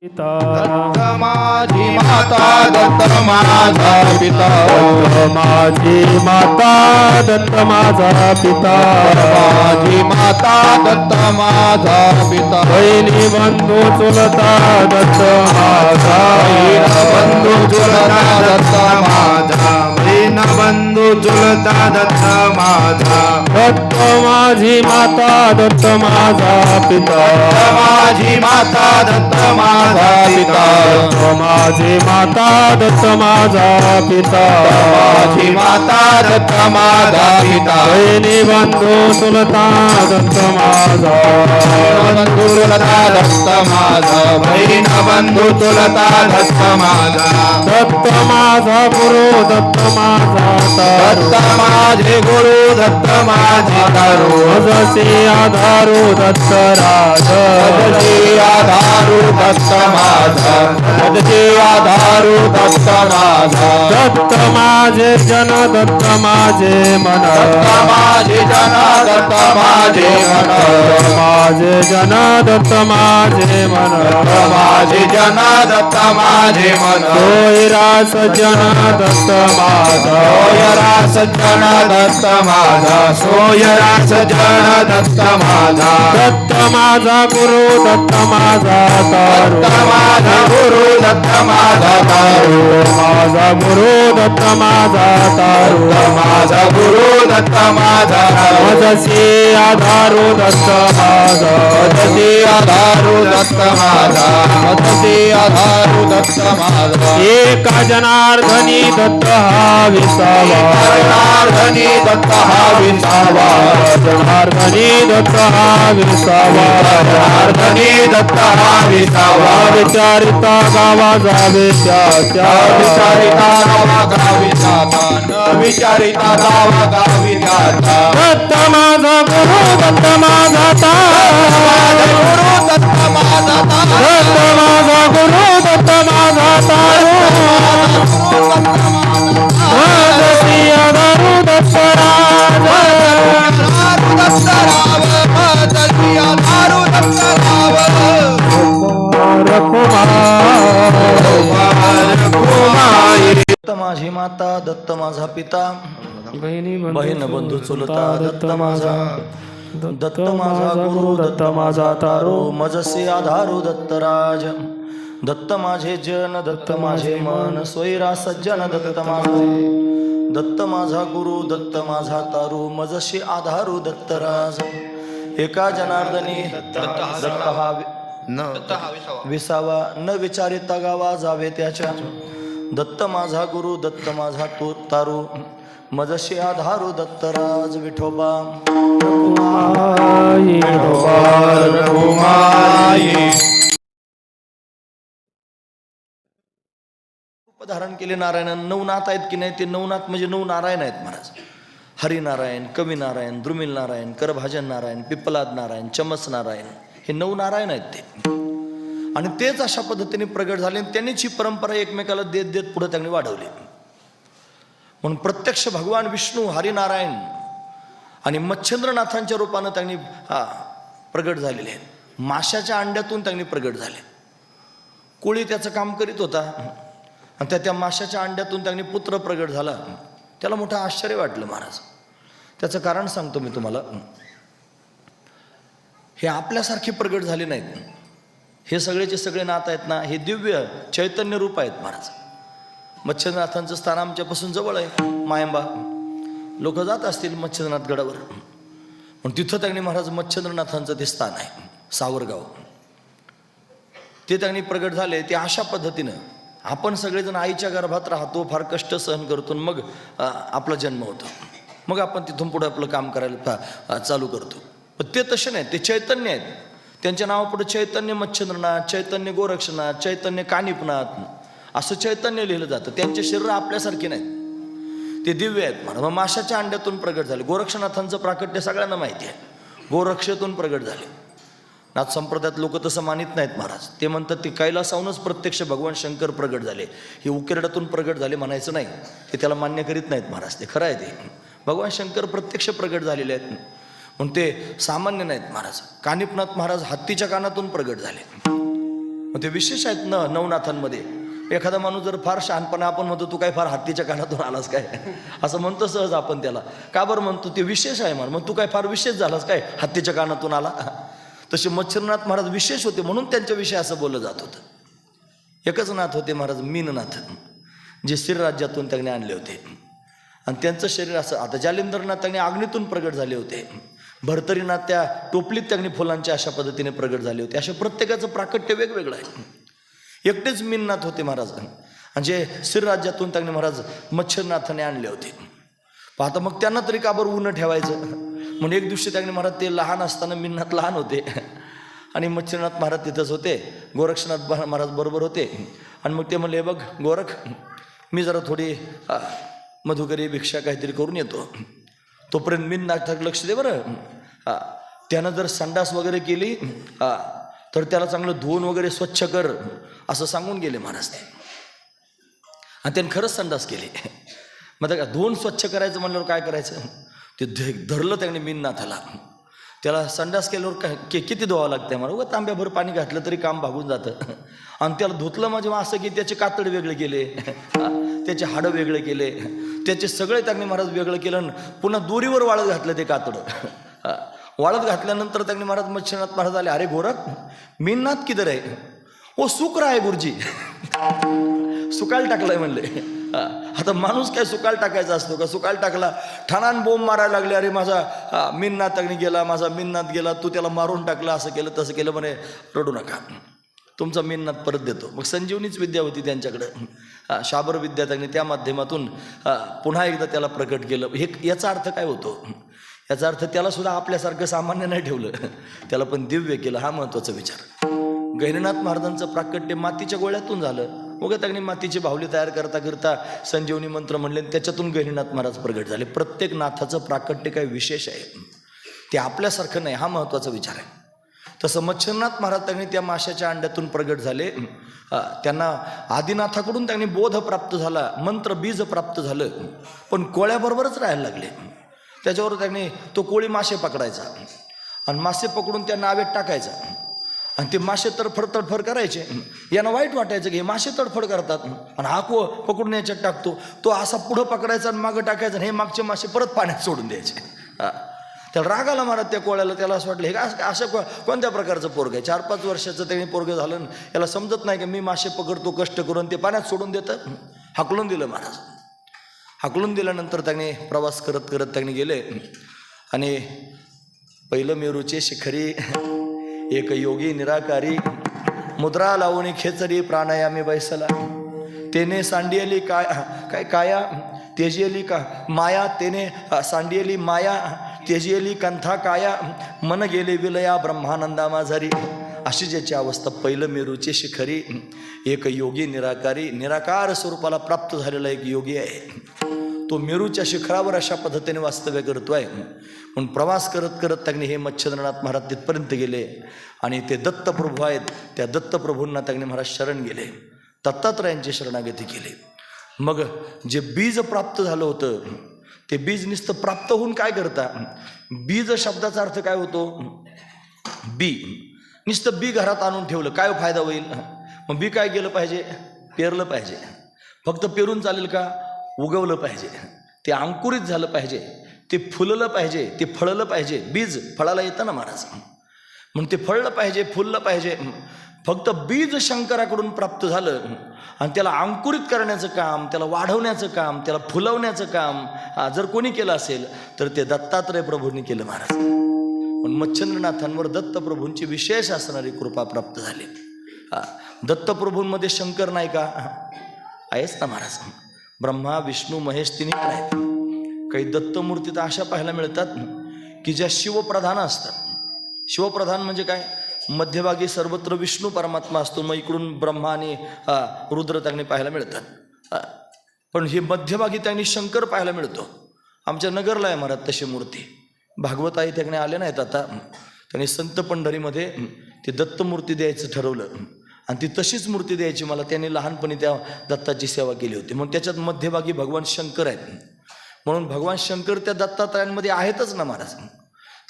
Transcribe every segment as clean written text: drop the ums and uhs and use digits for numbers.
दत्त माझी माता दत्त माझा पिता माझी माता दत्त माझा पिता माझी माता दत्त माझा पिता बहिणी बंधू चुलता दत्त माझा बंधू चुलता दत्त माझा बहीण बंधू चुलता दत्त माझा दत्त माझी माता दत्त माझा पिता माझी माता दत्त माझा पिता माझी माता दत्त माझा पिता माझी माता दत्त माझा पिता बहिणी बंधू चुलता दत्त माझा बंधू चुलता दत्त माझा बहीण बंधू चुलता दत्त माझा दत्त माझा गुरु दत्त माझा दत्त माझे गुरु दत्त माझे तारू जसे आधारू दत्त राज पदची आधारू दत्त माझा पदची आधारू दत्त माझा दत्त माझे जन दत्त माझे मन दत्त माझे जन दत्त माझे मन माझे जन दत्त माझे मन माझे जन दत्त माझे मन सोयरा सज्जन दत्त माझा सोयरा सज्जन दत्त माझा सोयरा सज्जन दत्त माझा दत्त माझा गुरु दत्त माझा तारू दत्त माझा गुरु दत्त माझा तारू माझा गुरु दत्त माझा तारू माझा गुरु दत्त माझा मजसी आधारू दत्त माझा मदती आधारू दत्त माझा मदती आधारू दत्त माझा एका जनार्दनी दत्त हा विसावा जनार्दनी दत्त हा विसावा जनार्दनी दत्त हा विसावा जनार्दनी दत्त हा विसावा विचारिता गावा जावे त्या विचारिता गावा गावी जाता न विचारिता गावा गावी जाता दत्त माझा गुरु दत्त माझा तारू गुरु दत्त माझा दत्त माझा गुरु दत्त माझा तारू मजसी आधारू दत्त राज दत्त माझी माता दत्त माझा पिता बहीण बंधू चुलता दत्त माझा दत्त माझा गुरु दत्त माझा तारू मजसे आधारू दत्तराज दत्त माझे जन दत्त माझे मन सोयरा सज्जन दत्त माझे दत्त माझा गुरु दत्त माझा तारू मजसे आधारू दत्तराज एका जनार्दनी दत्त हा विसावा न विचारिता गावा जावे त्याच्या दत्त माझा गुरु दत्त माझा तारू मजशी आधारू दत्तराज विठोबा रूप धारण केले नारायण नऊ नाथ आहेत की नाही ते नऊ नाथ म्हणजे नऊ नारायण आहेत महाराज हरिनारायण कवी नारायण द्रुमिल नारायण करभाजन नारायण पिप्पलाद नारायण चमस नारायण हे नऊ नारायण आहेत ते आणि तेच अशा पद्धतीने प्रगट झाले आणि त्यांनीच ही परंपरा एकमेकाला देत देत पुढे त्यांनी वाढवली म्हणून प्रत्यक्ष भगवान विष्णू हरिनारायण आणि मच्छिंद्रनाथांच्या रूपानं त्यांनी प्रगट झालेले आहेत माशाच्या अंड्यातून त्यांनी प्रगट झाले कोळी त्याचं काम करीत होता आणि त्या माशाच्या अंड्यातून त्यांनी पुत्र प्रगट झाला त्याला मोठं आश्चर्य वाटलं महाराज त्याचं कारण सांगतो मी तुम्हाला हे आपल्यासारखे प्रगट झाले नाहीत हे सगळेचे सगळे नाथ आहेत ना हे दिव्य चैतन्य रूप आहेत महाराज मच्छिंद्रनाथांचं स्थान आमच्यापासून जवळ आहे मायंबा लोक जात असतील मच्छिंद्रनाथ गडावर पण तिथं त्यांनी महाराज मच्छिंद्रनाथांचं ते स्थान आहे सावरगाव ते त्यांनी प्रगट झाले ते अशा पद्धतीनं आपण सगळेजण आईच्या गर्भात राहतो फार कष्ट सहन करतो मग आपला जन्म होतो मग आपण तिथून पुढे आपलं काम करायला चालू करतो पण ते तसे नाही ते चैतन्य आहेत त्यांच्या नावापुढे चैतन्य मच्छिंद्रनाथ चैतन्य गोरक्षनाथ चैतन्य कानिपनाथ असं चैतन्य लिहिलं जातं त्यांचे शरीर आपल्यासारखे नाहीत ते दिव्य आहेत महाराज मग माशाच्या अंड्यातून प्रगट झाले गोरक्षनाथांचं प्राकट्य सगळ्यांना माहिती आहे गोरक्षेतून प्रगट झाले नाथ संप्रदायात लोक तसं मानित नाहीत महाराज ते म्हणतात ते कैलासाहूनच प्रत्यक्ष भगवान शंकर प्रगट झाले हे उकिरड्यातून प्रगट झाले म्हणायचं नाही ते त्याला मान्य करीत नाहीत महाराज ते खरं आहे ते भगवान शंकर प्रत्यक्ष प्रगट झालेले आहेत म्हणून ते सामान्य नाहीत महाराज कानिपनाथ महाराज हत्तीच्या कानातून प्रगट झाले मग ते विशेष आहेत न नवनाथांमध्ये. एखादा माणूस जर फार शहाणपणा, आपण म्हणतो तू काय फार हत्तीच्या कानातून आलास काय, असं म्हणतो सहज आपण त्याला. का बरं म्हणतो? ते विशेष आहे मग तू काय फार विशेष झालास काय, हत्तीच्या कानातून आला. तसे मच्छरनाथ महाराज विशेष होते म्हणून त्यांच्याविषयी असं बोललं जात होतं. एकच नाथ होते महाराज, मीननाथ, जे स्थिर राज्यातून त्यांनी आणले होते. आणि त्यांचं शरीर असं, आता जालिंदरनाथ त्यांनी अग्नीतून प्रगट झाले होते, भरतरीनाथ त्या टोपलीत त्यांनी फुलांच्या अशा पद्धतीने प्रगट झाले होते. अशा प्रत्येकाचं प्राकट्य वेगवेगळं आहे. एकटेच मीननाथ होते महाराज, आणि जे स्थिर राज्यातून त्यांनी महाराज मच्छरनाथाने आणले होते. पाहता मग त्यांना तरी का बरं ऊन ठेवायचं म्हणून एक दिवशी त्यांनी महाराज, ते लहान असताना, मीननाथ लहान होते आणि मच्छरनाथ महाराज तिथंच होते, गोरक्षनाथ महाराज बरोबर होते. आणि मग ते म्हणले, बघ गोरख, मी जरा थोडी मधुकरी भिक्षा काहीतरी करून येतो, तोपर्यंत मीननाथाकडे लक्ष दे बरं. त्यानं जर संडास वगैरे केली तर त्याला चांगलं धुवून वगैरे स्वच्छ कर, असं सांगून गेले महाराज ते. आणि त्याने खरंच संडास केली. मग त्या धुवून स्वच्छ करायचं म्हणल्यावर काय करायचं, ते धरलं त्याने मीननाथाला. त्याला संडास केल्यावर काय किती धुवावं लागतं मला, उगा तांब्याभर पाणी घातलं तरी काम भागून जातं. आणि त्याला धुतलं म्हणजे असं की त्याचे कातड वेगळे केले, त्याचे हाडं वेगळे केले, त्याचे सगळे त्यांनी महाराज वेगळं केलं. पुन्हा दोरीवर वाळत घातलं ते कातडं. वाळत घातल्यानंतर त्यांनी महाराज मच्छरनाथ महाराज आले, अरे गोरख, मीननाथ किधर आहे? ओ सुक रहा है गुरुजी. सुकाल टाकलाय म्हणले. आता माणूस काय सुकाल टाकायचा असतो का? सुकाल टाकला, ठाणान बोंब मारायला लागले, अरे माझा मीननाथ अग्नी गेला, माझा मीननाथ गेला, तू त्याला मारून टाकला, असं केलं तसं केलं. म्हणे रडू नका, तुमचा मीननाथ परत देतो. मग संजीवनीच विद्या होती त्यांच्याकडं, शाबर विद्या, त्यांनी त्या माध्यमातून पुन्हा एकदा त्याला प्रकट केलं. हे याचा अर्थ काय होतो? याचा अर्थ त्याला सुद्धा आपल्यासारखं सामान्य नाही ठेवलं, त्याला पण दिव्य केलं. हा महत्त्वाचा विचार. गहिनीनाथ महाराजांचं प्राकट्य मातीच्या गोळ्यातून झालं. मग त्यांनी मातीची बाहुली तयार करता करता संजीवनी मंत्र म्हणले, त्याच्यातून गहिनीनाथ महाराज प्रगट झाले. प्रत्येक नाथाचं प्राकट्य काय विशेष आहे, ते आपल्यासारखं नाही. हा महत्त्वाचा विचार आहे. तसं मच्छरनाथ महाराज त्यांनी त्या माशाच्या अंड्यातून प्रगट झाले. त्यांना आदिनाथाकडून त्यांनी बोध प्राप्त झाला, मंत्र बीज प्राप्त झालं, पण कोळ्याबरोबरच राहायला लागले. त्याच्यावर त्यांनी तो कोळी मासे पकडायचा आणि मासे पकडून त्या नावेत टाकायचा, आणि ते मासे तडफड करायचे. यांना वाईट वाटायचं की हे मासे तडफड करतात, आणि हा पकडून याच्यात टाकतो. तो असा पुढं पकडायचा आणि मागं टाकायचा, आणि हे मागचे मासे परत पाण्यात सोडून द्यायचे. त्याला राग आला महाराज त्या कोळ्याला. त्याला असं वाटलं, हे असं कोणत्या प्रकारचं पोरग आहे? 4-5 वर्षाचं त्यांनी पोरगं झालं, याला समजत नाही की मी मासे पकडतो कष्ट करून, ते पाण्यात सोडून देतं. हाकलून दिलं महाराज. हाकलून दिल्यानंतर त्यांनी प्रवास करत करत त्यांनी गेले, आणि पहिलं मेरूचे शिखरी एक योगी निराकारी, मुद्रा लावून खेचरी प्राणायामी बैसला. तेने सांडियली काय काया तेजियली का माया, तेने सांडियली माया तेजियली कंथा काया, मन गेले विलया ब्रह्मानंदा माझारी. अशी ज्याची अवस्था, पहिलं मेरूचे शिखरी एक योगी निराकारी, निराकार स्वरूपाला प्राप्त झालेला एक योगी आहे. तो मेरूच्या शिखरावर अशा पद्धतीने वास्तव्य करतोय. म्हणून प्रवास करत करत त्यांनी हे मच्छिंद्रनाथ महाराज तिथपर्यंत गेले, आणि ते दत्तप्रभू आहेत, त्या दत्तप्रभूंना त्यांनी महाराज शरण गेले, दत्तात्रयांची शरणागती केली. मग जे बीज प्राप्त झालं होतं, ते बीज नुसतं प्राप्त होऊन काय करता? बीज शब्दाचा अर्थ काय होतो? बी. नुसतं बी घरात आणून ठेवलं काय फायदा होईल? मग बी काय केलं पाहिजे? पेरलं पाहिजे. फक्त पेरून चालेल का? उगवलं पाहिजे, ते अंकुरित झालं पाहिजे, ते फुललं पाहिजे, ते फळलं पाहिजे. बीज फळाला येतं ना महाराज, म्हणून ते फळलं पाहिजे, फुललं पाहिजे. फक्त बीज शंकराकडून प्राप्त झालं, आणि त्याला अंकुरित करण्याचं काम, त्याला वाढवण्याचं काम, त्याला फुलवण्याचं काम जर कोणी केलं असेल तर ते दत्तात्रय प्रभूंनी केलं महाराज. पण मच्छिंद्रनाथांवर दत्तप्रभूंची विशेष असणारी कृपा प्राप्त झाली. दत्तप्रभूंमध्ये शंकर नाही का? आहेच ना महाराज. ब्रह्मा विष्णू महेश तिन्ही पण आहेत. काही दत्तमूर्ती तर अशा पाहायला मिळतात की ज्या शिवप्रधान असतात. शिवप्रधान म्हणजे काय? मध्यभागी सर्वत्र विष्णू परमात्मा असतो, मग इकडून ब्रह्मा आणि रुद्र त्यांनी पाहायला मिळतात. पण हे मध्यभागी त्यांनी शंकर पाहायला मिळतो. आमच्या नगरला आहे महाराज तशी मूर्ती. भागवत आई त्याकडे आले नाहीत आता. त्यांनी संत पंढरीमध्ये ती दत्तमूर्ती द्यायचं ठरवलं, आणि ती तशीच मूर्ती द्यायची मला. त्यांनी लहानपणी त्या दत्ताची सेवा केली होती, म्हणून त्याच्यात मध्यभागी भगवान शंकर आहेत. म्हणून भगवान शंकर त्या दत्तात्रयांमध्ये आहेतच ना महाराज.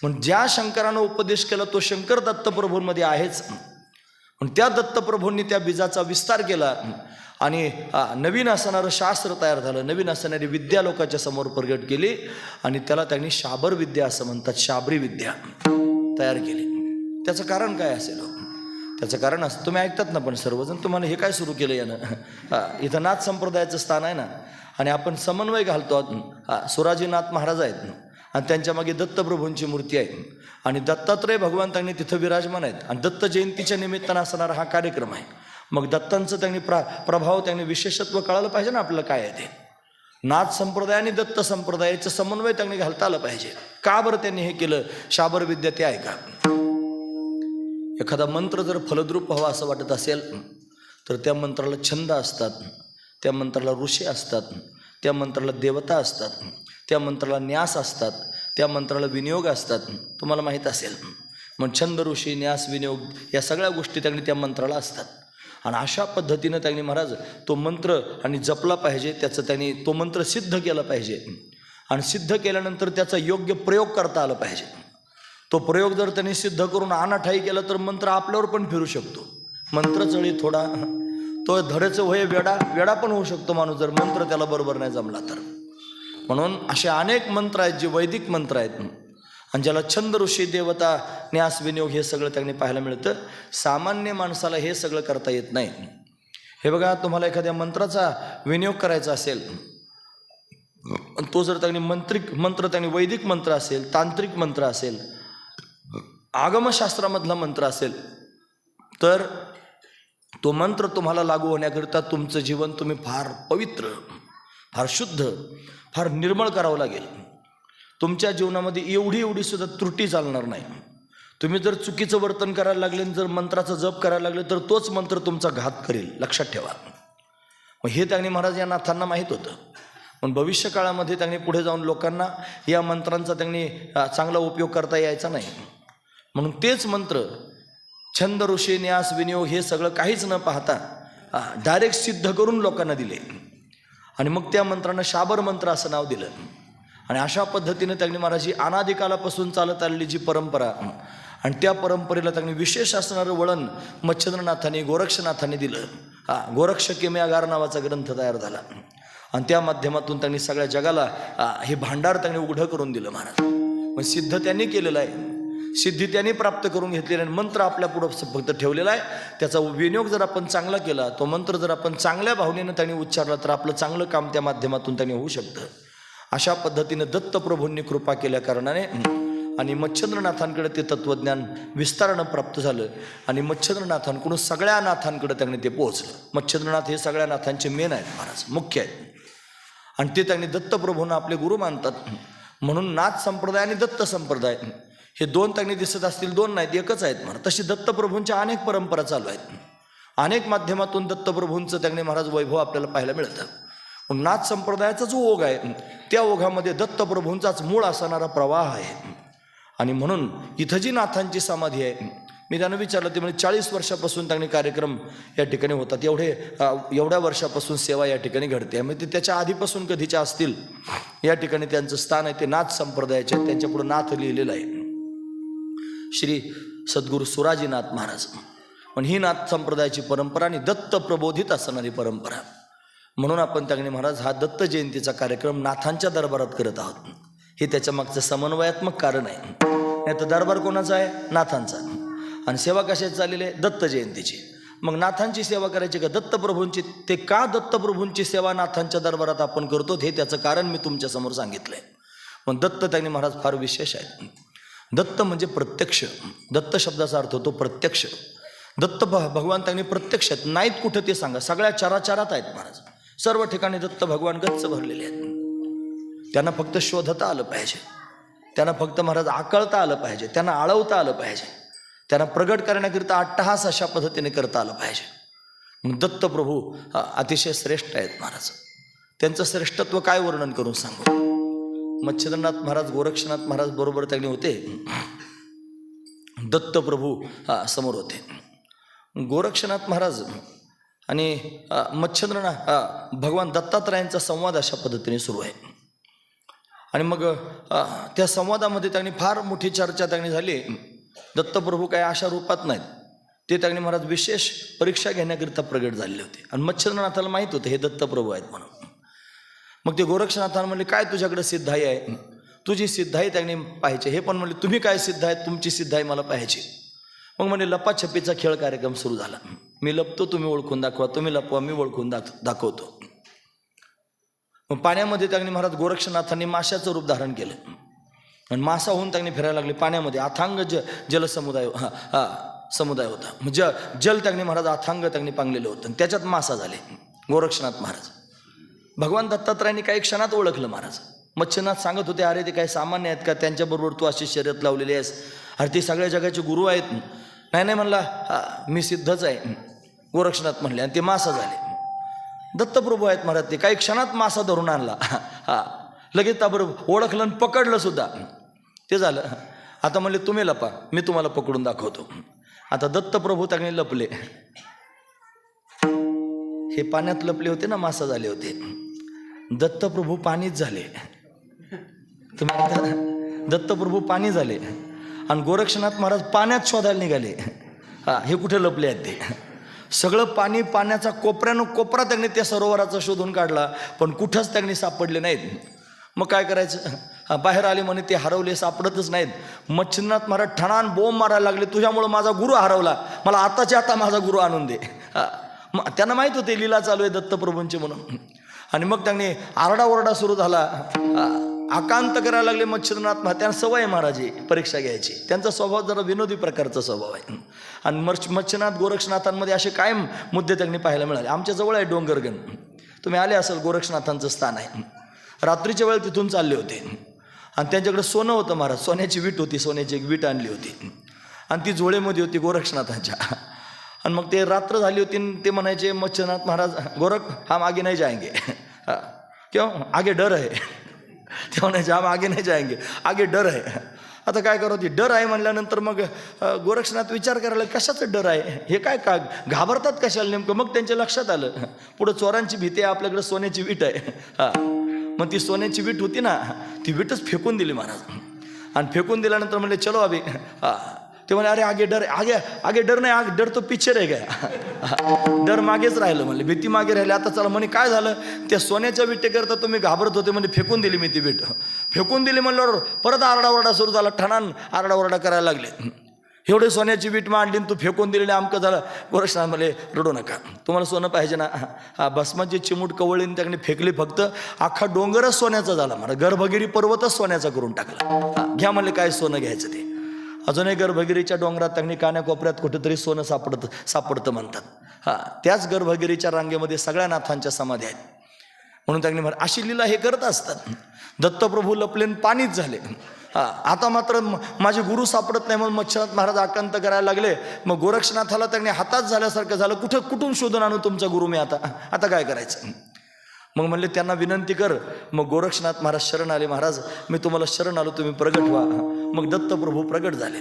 म्हणून ज्या शंकरानं उपदेश केला तो शंकर दत्तप्रभूंमध्ये आहेच. पण त्या दत्तप्रभूंनी त्या बीजाचा विस्तार केला आणि नवीन असणारं शास्त्र तयार झालं, नवीन असणारी विद्या लोकांच्या समोर प्रगट केली आणि त्याला त्यांनी शाबर विद्या असं म्हणतात, शाबरी विद्या तयार केली. त्याचं कारण काय असेल? त्याचं कारण असं तुम्ही ऐकतात ना, पण सर्वजण तुम्हाला हे काय सुरू केलं यानं? इथं नाथ संप्रदायाचं स्थान आहे ना, आणि आपण समन्वय घालतो. सुराजीनाथ महाराज आहेत आणि त्यांच्या मागे दत्तप्रभूंची मूर्ती आहे आणि दत्तात्रय भगवान त्यांनी तिथं विराजमान आहेत आणि दत्त जयंतीच्या निमित्तानं असणारा हा कार्यक्रम आहे. मग दत्तांचं त्यांनी प्रभाव, त्यांनी विशेषत्व कळालं पाहिजे ना आपल्याला काय आहे ते. नाथ संप्रदाय आणि दत्त संप्रदायाचं समन्वय त्यांनी घालता आलं पाहिजे. का बरं त्यांनी हे केलं? शाबर विद्या ते ऐका. एखादा मंत्र जर फलद्रूप व्हावा असं वाटत असेल तर त्या मंत्राला छंद असतात, त्या मंत्राला ऋषी असतात, त्या मंत्राला देवता असतात, त्या मंत्राला न्यास असतात, त्या मंत्राला विनियोग असतात. तुम्हाला माहीत असेल. मग छंद, ऋषी, न्यास, विनियोग या सगळ्या गोष्टी त्यांनी त्या मंत्राला असतात आणि अशा पद्धतीनं त्यांनी महाराज तो मंत्र आणि जपला पाहिजे, त्याचं त्यांनी तो मंत्र सिद्ध केला पाहिजे आणि सिद्ध केल्यानंतर त्याचा योग्य प्रयोग करता आला पाहिजे. तो प्रयोग जर त्यांनी सिद्ध करून अनाठाई केला तर मंत्र आपल्यावर पण फिरू शकतो. मंत्र चळी थोडा, तो धडेचं वय वेडा पण होऊ शकतो माणूस जर मंत्र त्याला बरोबर नाही जमला तर. म्हणून असे अनेक मंत्र आहेत जे वैदिक मंत्र आहेत आणि ज्याला छंद, ऋषी, देवता, न्यास, विनियोग हे सगळं त्यांनी पाहायला मिळतं. सामान्य माणसाला हे सगळं करता येत नाही. हे बघा, तुम्हाला एखाद्या मंत्राचा विनियोग करायचा असेल, तो जर त्यांनी मंत्र त्यांनी वैदिक मंत्र असेल, तांत्रिक मंत्र असेल, आगमशास्त्रामधला मंत्र असेल, तर तो मंत्र तुम्हाला लागू होण्याकरिता तुमचं जीवन तुम्ही फार पवित्र, फार शुद्ध, फार निर्मळ करावं लागेल. तुमच्या जीवनामध्ये एवढी सुद्धा त्रुटी चालणार नाही. तुम्ही जर चुकीचं वर्तन करायला लागले, जर मंत्राचा जप करायला लागले तर तोच मंत्र तुमचा घात करेल, लक्षात ठेवा. मग हे त्यांनी महाराज या नाथांना माहीत होतं. पण भविष्य काळामध्ये त्यांनी पुढे जाऊन लोकांना या मंत्रांचा त्यांनी चांगला उपयोग करता यायचा नाही. म्हणून तेच मंत्र छंद, ऋषी, न्यास, विनियोग हे सगळं काहीच न पाहता डायरेक्ट सिद्ध करून लोकांना दिले आणि मग त्या मंत्रांना शाबर मंत्र असं नाव दिलं. आणि अशा पद्धतीने त्यांनी महाराज ही अनादिकालापासून चालत आलेली जी परंपरा आणि त्या परंपरेला त्यांनी विशेष असणारं वळण मच्छिंद्रनाथांनी, गोरक्षनाथांनी दिलं. गोरक्ष किमयागार नावाचा ग्रंथ तयार झाला आणि त्या माध्यमातून त्यांनी सगळ्या जगाला हे भांडार त्यांनी उघडं करून दिलं महाराज. मग सिद्ध त्यांनी केलेलं आहे, सिद्धी त्यांनी प्राप्त करून घेतलेला आहे, मंत्र आपल्या पुढं फक्त ठेवलेला आहे. त्याचा विनियोग जर आपण चांगला केला, तो मंत्र जर आपण चांगल्या भावनेनं त्यांनी उच्चारला तर आपलं चांगलं काम त्या माध्यमातून त्यांनी होऊ शकतं. अशा पद्धतीने दत्तप्रभूंनी कृपा केल्या कारणाने आणि मच्छिंद्रनाथांकडे ते तत्त्वज्ञान विस्तारानं प्राप्त झालं आणि मच्छिंद्रनाथांकडून सगळ्या नाथांकडे त्यांनी ते पोहोचलं. मच्छिंद्रनाथ हे सगळ्या नाथांचे मेन आहेत महाराज, मुख्य आहेत आणि ते त्यांनी दत्तप्रभूंना आपले गुरु मानतात. म्हणून नाथ संप्रदाय आणि दत्त संप्रदाय हे दोन त्यांनी दिसत असतील, दोन नाहीत, एकच आहेत महाराज. तशी दत्तप्रभूंच्या अनेक परंपरा चालू आहेत. अनेक माध्यमातून दत्तप्रभूंचं त्यांनी महाराज वैभव आपल्याला पाहायला मिळतं. पण नाथ संप्रदायाचा जो ओघ आहे त्या ओघामध्ये दत्तप्रभूंचाच मूळ असणारा प्रवाह आहे. आणि म्हणून इथं जी नाथांची समाधी आहे, मी त्यांना विचारलं, ते म्हणजे 40 वर्षापासून त्यांनी कार्यक्रम या ठिकाणी होतात, एवढ्या वर्षापासून सेवा या ठिकाणी घडते. म्हणजे ते त्याच्या आधीपासून कधीच्या असतील या ठिकाणी त्यांचं स्थान आहे. ते नाथ संप्रदायाचे आहेत, त्यांच्या पुढे नाथ लिहिलेलं आहे, श्री सद्गुरू सुराजीनाथ महाराज. पण ही नाथ संप्रदायाची परंपरा आणि दत्त प्रबोधित असणारी परंपरा. म्हणून आपण त्यांनी महाराज हा दत्त जयंतीचा कार्यक्रम नाथांच्या दरबारात करत आहोत. हे त्याच्या मागचं समन्वयात्मक कारण आहे. नाही तर दरबार कोणाचा आहे? नाथांचा. आणि सेवा कशाची चाललेली आहे? दत्त जयंतीची. मग नाथांची सेवा करायची का दत्तप्रभूंची? ते का दत्तप्रभूंची सेवा नाथांच्या दरबारात आपण करतो हे त्याचं कारण मी तुमच्यासमोर सांगितलंय. पण दत्त त्यांनी महाराज फार विशेष आहेत. दत्त म्हणजे प्रत्यक्ष. दत्त शब्दाचा अर्थ होतो प्रत्यक्ष. दत्त भगवान त्यांनी प्रत्यक्ष आहेत, नाहीत कुठं ते सांगा. सगळ्या चराचरात आहेत महाराज. सर्व ठिकाणी दत्त भगवान गच्च भरलेले आहेत. त्यांना फक्त शोधता आलं पाहिजे, त्यांना फक्त महाराज आकळता आलं पाहिजे, त्यांना आळवता आलं पाहिजे, त्यांना प्रगट करण्याकरिता अट्टहास अशा पद्धतीने करता आलं पाहिजे. मग दत्तप्रभू अतिशय श्रेष्ठ आहेत महाराज. त्यांचं श्रेष्ठत्व काय वर्णन करून सांगू? मच्छिंद्रनाथ महाराज, गोरक्षनाथ महाराज बरोबर त्यांनी होते, दत्तप्रभू समोर होते. गोरक्षनाथ महाराज आणि मच्छिंद्रनाथ भगवान दत्तात्रयांचा संवाद अशा पद्धतीने सुरू आहे. आणि मग त्या संवादामध्ये त्यांनी फार मोठी चर्चा त्यांनी झाली. दत्तप्रभू काय अशा रूपात नाहीत, ते त्यांनी महाराज विशेष परीक्षा घेण्याकरिता प्रगट झालेले होते. आणि मच्छिंद्रनाथाला माहीत होतं हे दत्तप्रभू आहेत म्हणून. मग ते गोरक्षनाथाला म्हणले काय तुझ्याकडे सिद्धाई आहे, तुझी सिद्धाई त्यांनी पाहिजे. हे पण म्हणले तुम्ही काय सिद्ध आहे, तुमची सिद्धाई मला पाहिजे. मग म्हणे लपाछपीचा खेळ कार्यक्रम सुरू झाला. मी लपतो, तुम्ही ओळखून दाखवा, तुम्ही लपवा, मी ओळखून दाखवतो. मग पाण्यामध्ये त्यांनी महाराज गोरक्षनाथांनी माशाचं रूप धारण केलं आणि मासा होऊन त्यांनी फिरायला लागले पाण्यामध्ये. अथांग जलसमुदाय समुदाय होता. म्हणजे जल त्यांनी महाराज अथांग त्यांनी पांगलेलं होतं आणि त्याच्यात मासा झाले गोरक्षनाथ महाराज. भगवान दत्तात्रयांनी काही क्षणात ओळखलं महाराज. मच्छिंद्रनाथ सांगत होते अरे ते काही सामान्य आहेत का, त्यांच्याबरोबर तू अशी शर्यत लावलेली आहेस, अरे ते सगळ्या जगाचे गुरु आहेत. नाही म्हणला मी सिद्धच आहे. गोरक्षनाथ म्हणले आणि ते मासा झाले. दत्तप्रभू आहेत महाराज. ते काही क्षणात मासा धरून आणला. लगेच त्याबरोबर ओळखलं आणि पकडलं सुद्धा. ते झालं. आता म्हणले तुम्ही लपा, मी तुम्हाला पकडून दाखवतो. आता दत्तप्रभू त्यांनी लपले. हे पाण्यात लपले होते ना, मासा झाले होते. दत्तप्रभू पाणीच झाले. तुम्ही दत्तप्रभू पाणी झाले आणि गोरक्षनाथ महाराज पाण्यात शोधायला निघाले. हे कुठे लपले आहेत ते. सगळं पाणी, पाण्याचा कोपऱ्यानं कोपरा त्यांनी त्या सरोवराचा शोधून काढला, पण कुठंच त्यांनी सापडले नाहीत. मग काय करायचं, बाहेर आले म्हणे ते हरवले, सापडतच नाहीत. मच्छिंद्रनाथ महाराज ठणान बोंब मारायला लागले, तुझ्यामुळं माझा गुरु हरवला, मला आताच्या आता माझा गुरु आणून दे. त्यांना माहीत होते लीला चालू आहे दत्तप्रभूंची म्हणून. आणि मग त्यांनी आरडाओरडा सुरू झाला. आकांत करायला लागले मच्छिंद्रनाथ महाराज. त्यांना सवय महाराज परीक्षा घ्यायची. त्यांचा स्वभाव जरा विनोदी प्रकारचा स्वभाव आहे. आणि मच्छिंद्रनाथ गोरक्षनाथांमध्ये असे कायम मुद्दे त्यांनी पाहायला मिळाले. आमच्या जवळ आहे डोंगरगण, तुम्ही आले असाल, गोरक्षनाथांचं स्थान आहे. रात्रीच्या वेळ तिथून चालले होते आणि त्यांच्याकडे सोनं होतं महाराज. सोन्याची वीट होती, सोन्याची एक वीट आणली होती आणि ती जोळेमध्ये होती गोरक्षनाथांच्या. आणि मग ते रात्र झाली होती. ते म्हणायचे मच्छिंद्रनाथ महाराज, गोरख हम आगे नहीं जाएंगे. क्यों, आगे डर है. ते म्हणायचे हम आगे नहीं जाएंगे, आगे डर है. आता काय करू, ती डर आहे म्हणल्यानंतर मग गोरक्षनाथ विचार करायला कशाचं डर आहे, हे काय का घाबरतात कशाला नेमकं. मग त्यांच्या लक्षात आलं पुढं चोरांची भीती आहे, आपल्याकडे सोन्याची वीट आहे. मग ती सोन्याची वीट होती ना, ती वीटच फेकून दिली महाराज. आणि फेकून दिल्यानंतर म्हणले चलो अभि. ते म्हणे अरे आगे डर, आगे डर नाही, आगे डर तो पिछे रह गया. डर मागेच राहिलं म्हणले, भीती मागे राहिली. आता चला म्हणे काय झालं, त्या सोन्याच्या विटेकरता तुम्ही घाबरत होते म्हणजे फेकून दिली मी ती वीट. फेकून दिली म्हणल्यावर परत आरडाओरडा सुरू झाला. ठणान आरडाओरडा करायला लागले. एवढे सोन्याची वीट मांडली तू फेकून दिली, आमकं झालं. गोरक्षनाथ म्हणले रडू नका, तुम्हाला सोनं पाहिजे ना. भस्माची चिमूट कवळीने त्याने फेकली, फक्त अख्खा डोंगरच सोन्याचा झाला. मला गर्भगिरी पर्वतच सोन्याचा करून टाकला. घ्या म्हणले काय सोनं घ्यायचं ते. अजूनही गर्भगिरीच्या डोंगरात त्यांनी कान्याकोपऱ्यात कुठेतरी सोनं सापडतं म्हणतात. त्याच गर्भगिरीच्या रांगेमध्ये सगळ्या नाथांच्या समाधी आहेत. म्हणून त्यांनी म्हण अशी लीला हे करत असतात. दत्तप्रभू लपलेन पाणीच झाले. आता मात्र माझे गुरु सापडत नाही म्हणून मच्छिंद्रनाथ महाराज आकांत करायला लागले. मग गोरक्षनाथाला त्यांनी हातात झाल्यासारखं झालं, कुठून शोधून आणू तुमचा गुरु मी, आता काय करायचं. मग म्हणले त्यांना विनंती कर. मग गोरक्षनाथ महाराज शरण आले, महाराज मी तुम्हाला शरण आलो, तुम्ही प्रगट व्हा. मग दत्तप्रभू प्रगट झाले.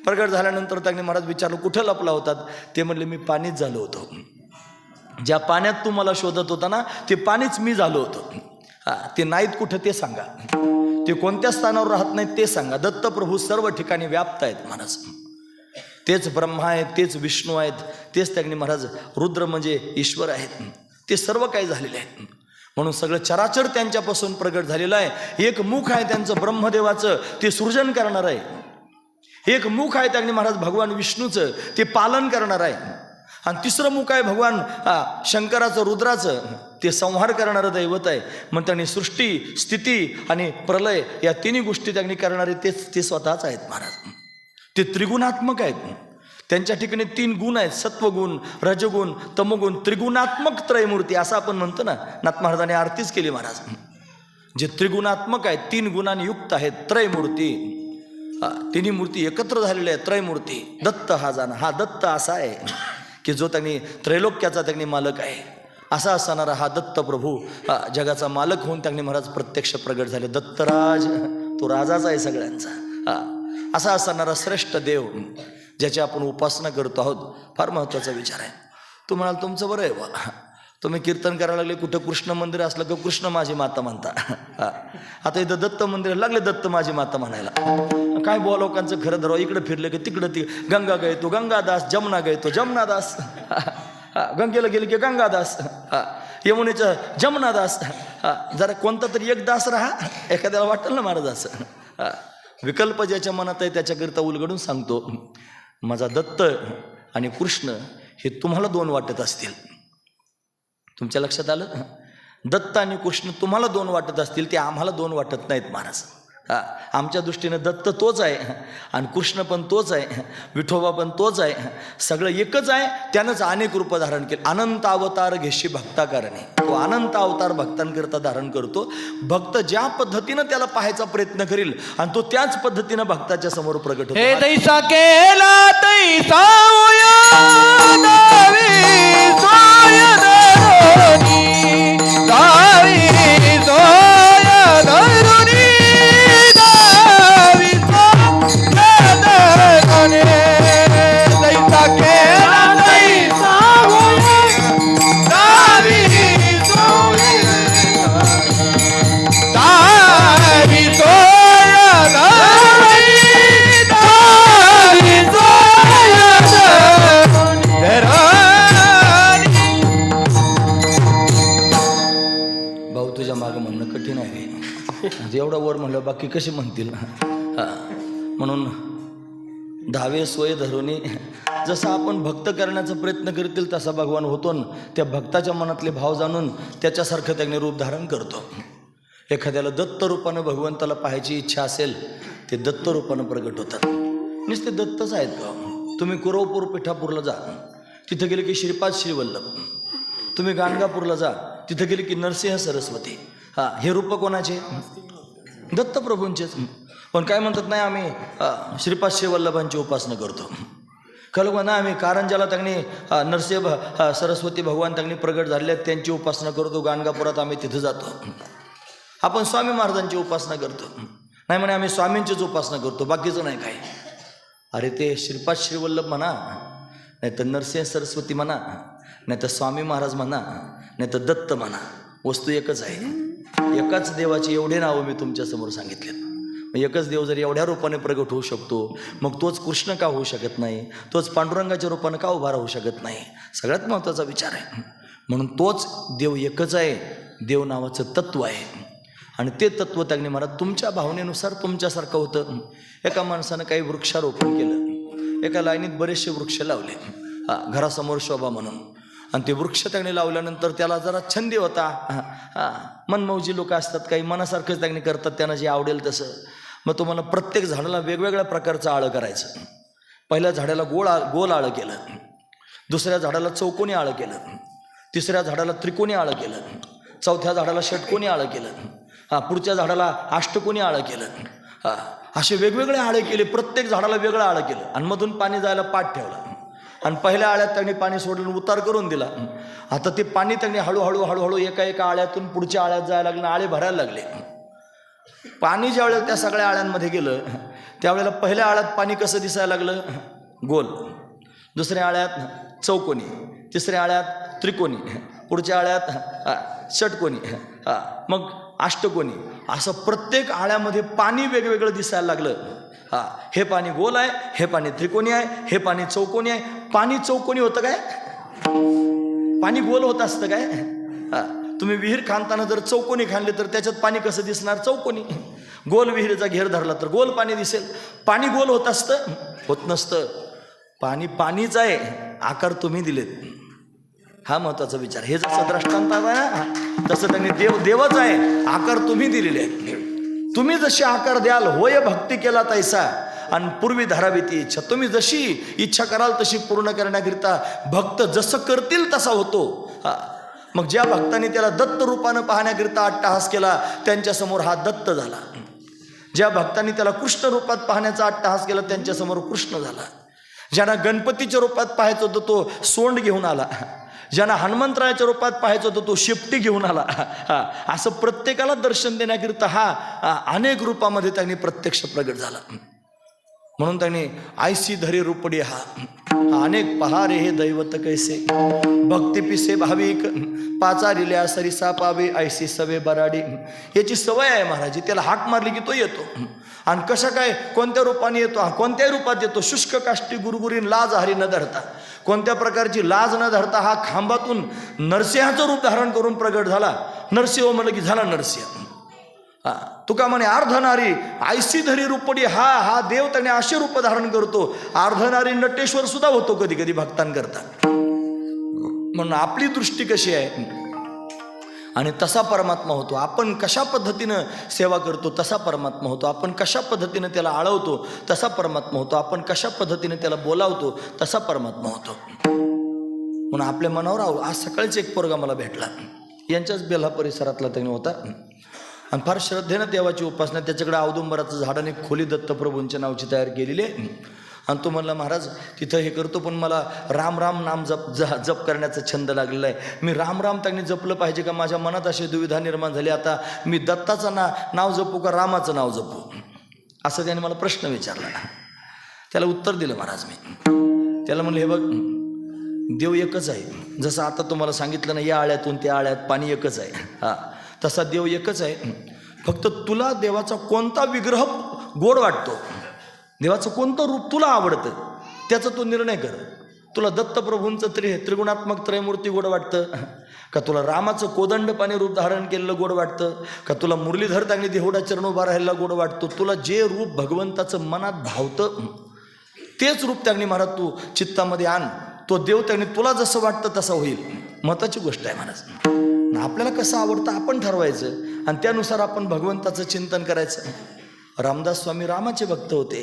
प्रगट झाल्यानंतर त्यांनी महाराज विचारलं कुठं लपला होतात. ते म्हणले मी पाणीच झालो होतो. ज्या पाण्यात तू मला शोधत होता ना, ते पाणीच मी झालो होतो. ते नाहीत कुठं ते सांगा, ते कोणत्या स्थानावर राहत नाहीत ते सांगा. दत्तप्रभू सर्व ठिकाणी व्याप्त आहेत महाराज. तेच ब्रह्मा आहेत, तेच विष्णू आहेत, तेच त्यांनी महाराज रुद्र म्हणजे ईश्वर आहेत. ते सर्व काही झालेले आहेत. म्हणून सगळं चराचर त्यांच्यापासून प्रगट झालेलं आहे. एक मुख आहे त्यांचं ब्रह्मदेवाचं, ते सृजन करणार आहे. एक मुख आहे त्यांनी महाराज भगवान विष्णूचं, ते पालन करणार आहे. आणि तिसरं मुख आहे भगवान शंकराचं, रुद्राचं, ते संहार करणारं दैवत आहे. मग त्यांनी सृष्टी, स्थिती आणि प्रलय या तिन्ही गोष्टी त्यांनी करणारे ते स्वतःच आहेत महाराज. ते त्रिगुणात्मक आहेत. त्यांच्या ठिकाणी 3 गुण आहेत, सत्वगुण, रजगुण, तमगुण, त्रिगुणात्मक त्रयमूर्ती असं आपण म्हणतो ना. नाथ महाराजांनी आरतीच केली महाराज. जे त्रिगुणात्मक आहेत, 3 गुणांनी युक्त आहेत, त्रयमूर्ती. तिन्ही मूर्ती एकत्र झालेल्या आहेत, त्रयमूर्ती. दत्त हा जाणा, हा दत्त असा आहे की जो त्यांनी त्रैलोक्याचा त्यांनी मालक आहे. असा असणारा हा दत्तप्रभू जगाचा मालक होऊन त्यांनी महाराज प्रत्यक्ष प्रगट झाले. दत्तराज तो राजाच आहे सगळ्यांचा. असा असणारा श्रेष्ठ देव ज्याची आपण उपासना करतो आहोत, फार महत्त्वाचा विचार आहे. तू म्हणाल तुमचं बरं आहे बा, तुम्ही कीर्तन करायला लागले कुठं कृष्ण मंदिर असलं की कृष्ण माझी माता म्हणता. आता इथं दत्त मंदिर लागले दत्त माझी माता म्हणायला. काय बुवा लोकांचं खरं धरावं, इकडे फिरले की तिकडं ती गंगा गये तो गंगादास, जमुना गये तो जमुनादास, गंगेला गेले की गंगादास, यमुनेचं जमुनादास. जरा कोणता तरी एक दास राहा, एखाद्याला वाटेल ना महाराज असं. विकल्प ज्याच्या मनात आहे त्याच्याकरिता उलगडून सांगतो, माझा दत्त आणि कृष्ण हे तुम्हाला दोन वाटत असतील. तुमच्या लक्षात आलं? दत्त आणि कृष्ण तुम्हाला दोन वाटत असतील, ते आम्हाला दोन वाटत नाहीत महाराज. आमच्या दृष्टीनं दत्त तोच आहे आणि कृष्ण पण तोच आहे, विठोबा पण तोच आहे, सगळं एकच आहे. त्यानंच अनेक रूप धारण केले. अनंत अवतार घेशी भक्ताकारणे, तो अनंत अवतार भक्तांकरता धारण करतो. भक्त ज्या पद्धतीनं त्याला पाहायचा प्रयत्न करील आणि तो त्याच पद्धतीनं भक्ताच्या समोर प्रगट होतो. हे दैसा केला तैसा एवढा वर म्हणलं बाकी कशी म्हणतील. म्हणून धावे सोय धरुनी, जसं आपण भक्त करण्याचा प्रयत्न करतील तसा भगवान होतो न त्या भक्ताच्या मनातले भाव जाणून त्याच्यासारखं त्याने रूप धारण करतो. एखाद्याला दत्त रूपानं भगवंताला पाहायची इच्छा असेल, ते दत्त रूपानं प्रगट होतात. नुसते दत्तच आहेत का? तुम्ही कुरवपूर पिठापूरला जा, तिथं गेले की श्रीपाद श्रीवल्लभ. तुम्ही गाणगापूरला जा, तिथं गेले की नरसिंह सरस्वती. हे रूप कोणाचे? दत्तप्रभूंचेच. पण काय म्हणतात, नाही आम्ही श्रीपाद श्रीवल्लभांची उपासना करतो. खरं ना, आम्ही कारंजाला त्यांनी नरसिंह सरस्वती भगवान त्यांनी प्रगट झाले आहेत, त्यांची उपासना करतो. गाणगापुरात आम्ही तिथं जातो. आपण स्वामी महाराजांची उपासना करतो. नाही म्हणे आम्ही स्वामींचीच उपासना करतो, बाकीचं नाही काय. अरे ते श्रीपाद श्रीवल्लभ म्हणा, नाही तर नरसिंह सरस्वती म्हणा, नाही तर स्वामी महाराज म्हणा, नाही तर दत्त म्हणा, वस्तू एकच आहे. एकाच देवाची एवढे नावं मी तुमच्यासमोर सांगितलेत. एकच देव जर एवढ्या रूपाने प्रगट होऊ शकतो, मग तोच कृष्ण का होऊ शकत नाही? तोच पांडुरंगाच्या रूपानं का उभा राहू शकत नाही? सगळ्यात महत्त्वाचा विचार आहे. म्हणून तोच देव एकच आहे, देव नावाचं तत्व आहे. आणि ते तत्व त्यांनी मला तुमच्या भावनेनुसार तुमच्यासारखं होतं. एका माणसानं काही वृक्षारोपण केलं, एका लाईनीत बरेचसे वृक्ष लावले घरासमोर शोभा म्हणून. आणि ते वृक्ष त्यांनी लावल्यानंतर त्याला जरा छंदी होता. मनमौजी लोक असतात, काही मनासारखंच त्यांनी करतात, त्यांना जे आवडेल तसं. मग तुम्हाला प्रत्येक झाडाला वेगवेगळ्या प्रकारचं आळं करायचं. पहिल्या झाडाला गोल आळं केलं, दुसऱ्या झाडाला चौकोनी आळं केलं, तिसऱ्या झाडाला त्रिकोणी आळं केलं, चौथ्या झाडाला षटकोनी आळं केलं, पुढच्या झाडाला अष्टकोनी आळं केलं. असे वेगवेगळे आळे केले, प्रत्येक झाडाला वेगळं आळं केलं. आणि मधून पाणी जायला पाठ ठेवला. आणि पहिल्या आळ्यात त्यांनी पाणी सोडलं, उतार करून दिला. आता ते पाणी त्यांनी हळूहळू एका आळ्यातून पुढच्या आळ्यात जायला लागले, आळे भरायला लागले. पाणी ज्या वेळेला त्या सगळ्या आळ्यांमध्ये गेलं, त्यावेळेला पहिल्या आळ्यात पाणी कसं दिसायला लागलं? गोल. दुसऱ्या आळ्यात चौकोनी, तिसऱ्या आळ्यात त्रिकोणी, पुढच्या आळ्यात षटकोनी, मग अष्टकोनी. असं प्रत्येक आळ्यामध्ये पाणी वेगवेगळं दिसायला लागलं. हे पाणी गोल आहे, हे पाणी त्रिकोणी आहे, हे पाणी चौकोनी आहे. पाणी चौकोनी होतं काय? पाणी गोल होत असतं काय? तुम्ही विहीर खांदताना जर चौकोनी खांदले तर त्याच्यात पाणी कसं दिसणार? चौकोनी. गोल विहिरीचा घेर धरला तर गोल पाणी दिसेल. पाणी गोल होत असतं? होत नसतं. पाणी पाणीच आहे, आकार तुम्ही दिलेत. हा महत्वाचा विचार. हे जसं दृष्टांत आहे ना, तसं त्यांनी देवच आहे, आकार तुम्ही दिलेले आहेत. तुम्ही जशी आकार द्याल, होय भक्ती केला तैसा आणि पूर्वी धारावी ती इच्छा. तुम्ही जशी इच्छा कराल तशी पूर्ण करण्याकरिता भक्त जसं करतील तसा होतो. मग ज्या भक्तांनी त्याला दत्त रूपानं पाहण्याकरिता अट्टहास केला, त्यांच्यासमोर हा दत्त झाला. ज्या भक्तांनी त्याला कृष्ण रूपात पाहण्याचा अट्टहास केला, त्यांच्यासमोर कृष्ण झाला. ज्यांना गणपतीच्या रूपात पाहायचं होतं तो सोंड घेऊन आला, ज्यांना हनुमंतरायाच्या रूपात पाहायचं होतं तो शेपटी घेऊन आला. असं प्रत्येकाला दर्शन देण्याकरिता हा अनेक रूपामध्ये त्यांनी प्रत्यक्ष प्रगट झाला. म्हणून त्यांनी आयसी धरी रूपडी हा अनेक पहारे हे दैवत कैसे भक्ती पिसे भाविक पाचारिल्या सरिसा पावे ऐसी सवे बराडी. याची सवय आहे महाराज, त्याला हाक मारली की तो येतो. आणि कशा काय कोणत्या रूपाने येतो, कोणत्याही रूपात येतो. शुष्क काष्टी गुरुगुरीन लाज हरी न धरता, कोणत्या प्रकारची लाज न धरता हा खांबातून नरसिंहाचं रूप धारण करून प्रगट झाला. नरसिंह म्हणलं की झाला नरसिंह. हा तुका म्हणे अर्धनारी आयसी धरी रूपडी हा देव त्याने असे रूप धारण करतो. अर्धनारी नटेश्वर सुद्धा होतो कधी कधी भक्तांकरता. म्हणून आपली दृष्टी कशी आहे आणि तसा परमात्मा होतो. आपण कशा पद्धतीनं सेवा करतो तसा परमात्मा होतो. आपण कशा पद्धतीनं त्याला आळवतो तसा परमात्मा होतो. आपण कशा पद्धतीने त्याला बोलावतो तसा परमात्मा होतो. म्हणून आपल्या मनावर आज सकाळीच एक पोरगा मला भेटला, यांच्याच बेल्हा परिसरातला त्यांनी होता आणि फार श्रद्धेनं देवाची उपासना. त्याच्याकडे औदुंबराचं झाड आणि खोली दत्तप्रभूंच्या नावची तयार केलेली आहे. आणि तो म्हणला महाराज तिथं हे करतो, पण मला राम राम नाम जप करण्याचा छंद लागलेला आहे. मी राम राम त्यांनी जपलं पाहिजे का? माझ्या मनात अशी दुविधा निर्माण झाली. आता मी दत्ताचं नाव जपू का रामाचं नाव जपू, असं त्याने मला प्रश्न विचारला. त्याला उत्तर दिलं महाराज मी. त्याला म्हणलं हे बघ, देव एकच आहे. जसं आता तुम्हाला सांगितलं ना, या आळ्यातून त्या आळ्यात पाणी एकच आहे, हा तसा देव एकच आहे. फक्त तुला देवाचा कोणता विग्रह गोड वाटतो, देवाचं कोणतं रूप तुला आवडतं त्याचा तू निर्णय कर. तुला दत्तप्रभूंचं त्रिगुणात्मक त्रयमूर्ती गोड वाटतं का? तुला रामाचं कोदंडपाणी रूप धारण केलेलं गोड वाटतं का? तुला मुरलीधर त्यांनी देहुडा चरण उभा राहायला गोड वाटतो? तुला जे रूप भगवंताचं मनात भावतं तेच रूप त्यांनी महाराज तू चित्तामध्ये आण. तो देव त्यांनी तुला जसं वाटतं तसं होईल. महत्त्वाची गोष्ट आहे महाराज. आपल्याला कसं आवडतं आपण ठरवायचं आणि त्यानुसार आपण भगवंताचं चिंतन करायचं. रामदास स्वामी रामाचे भक्त होते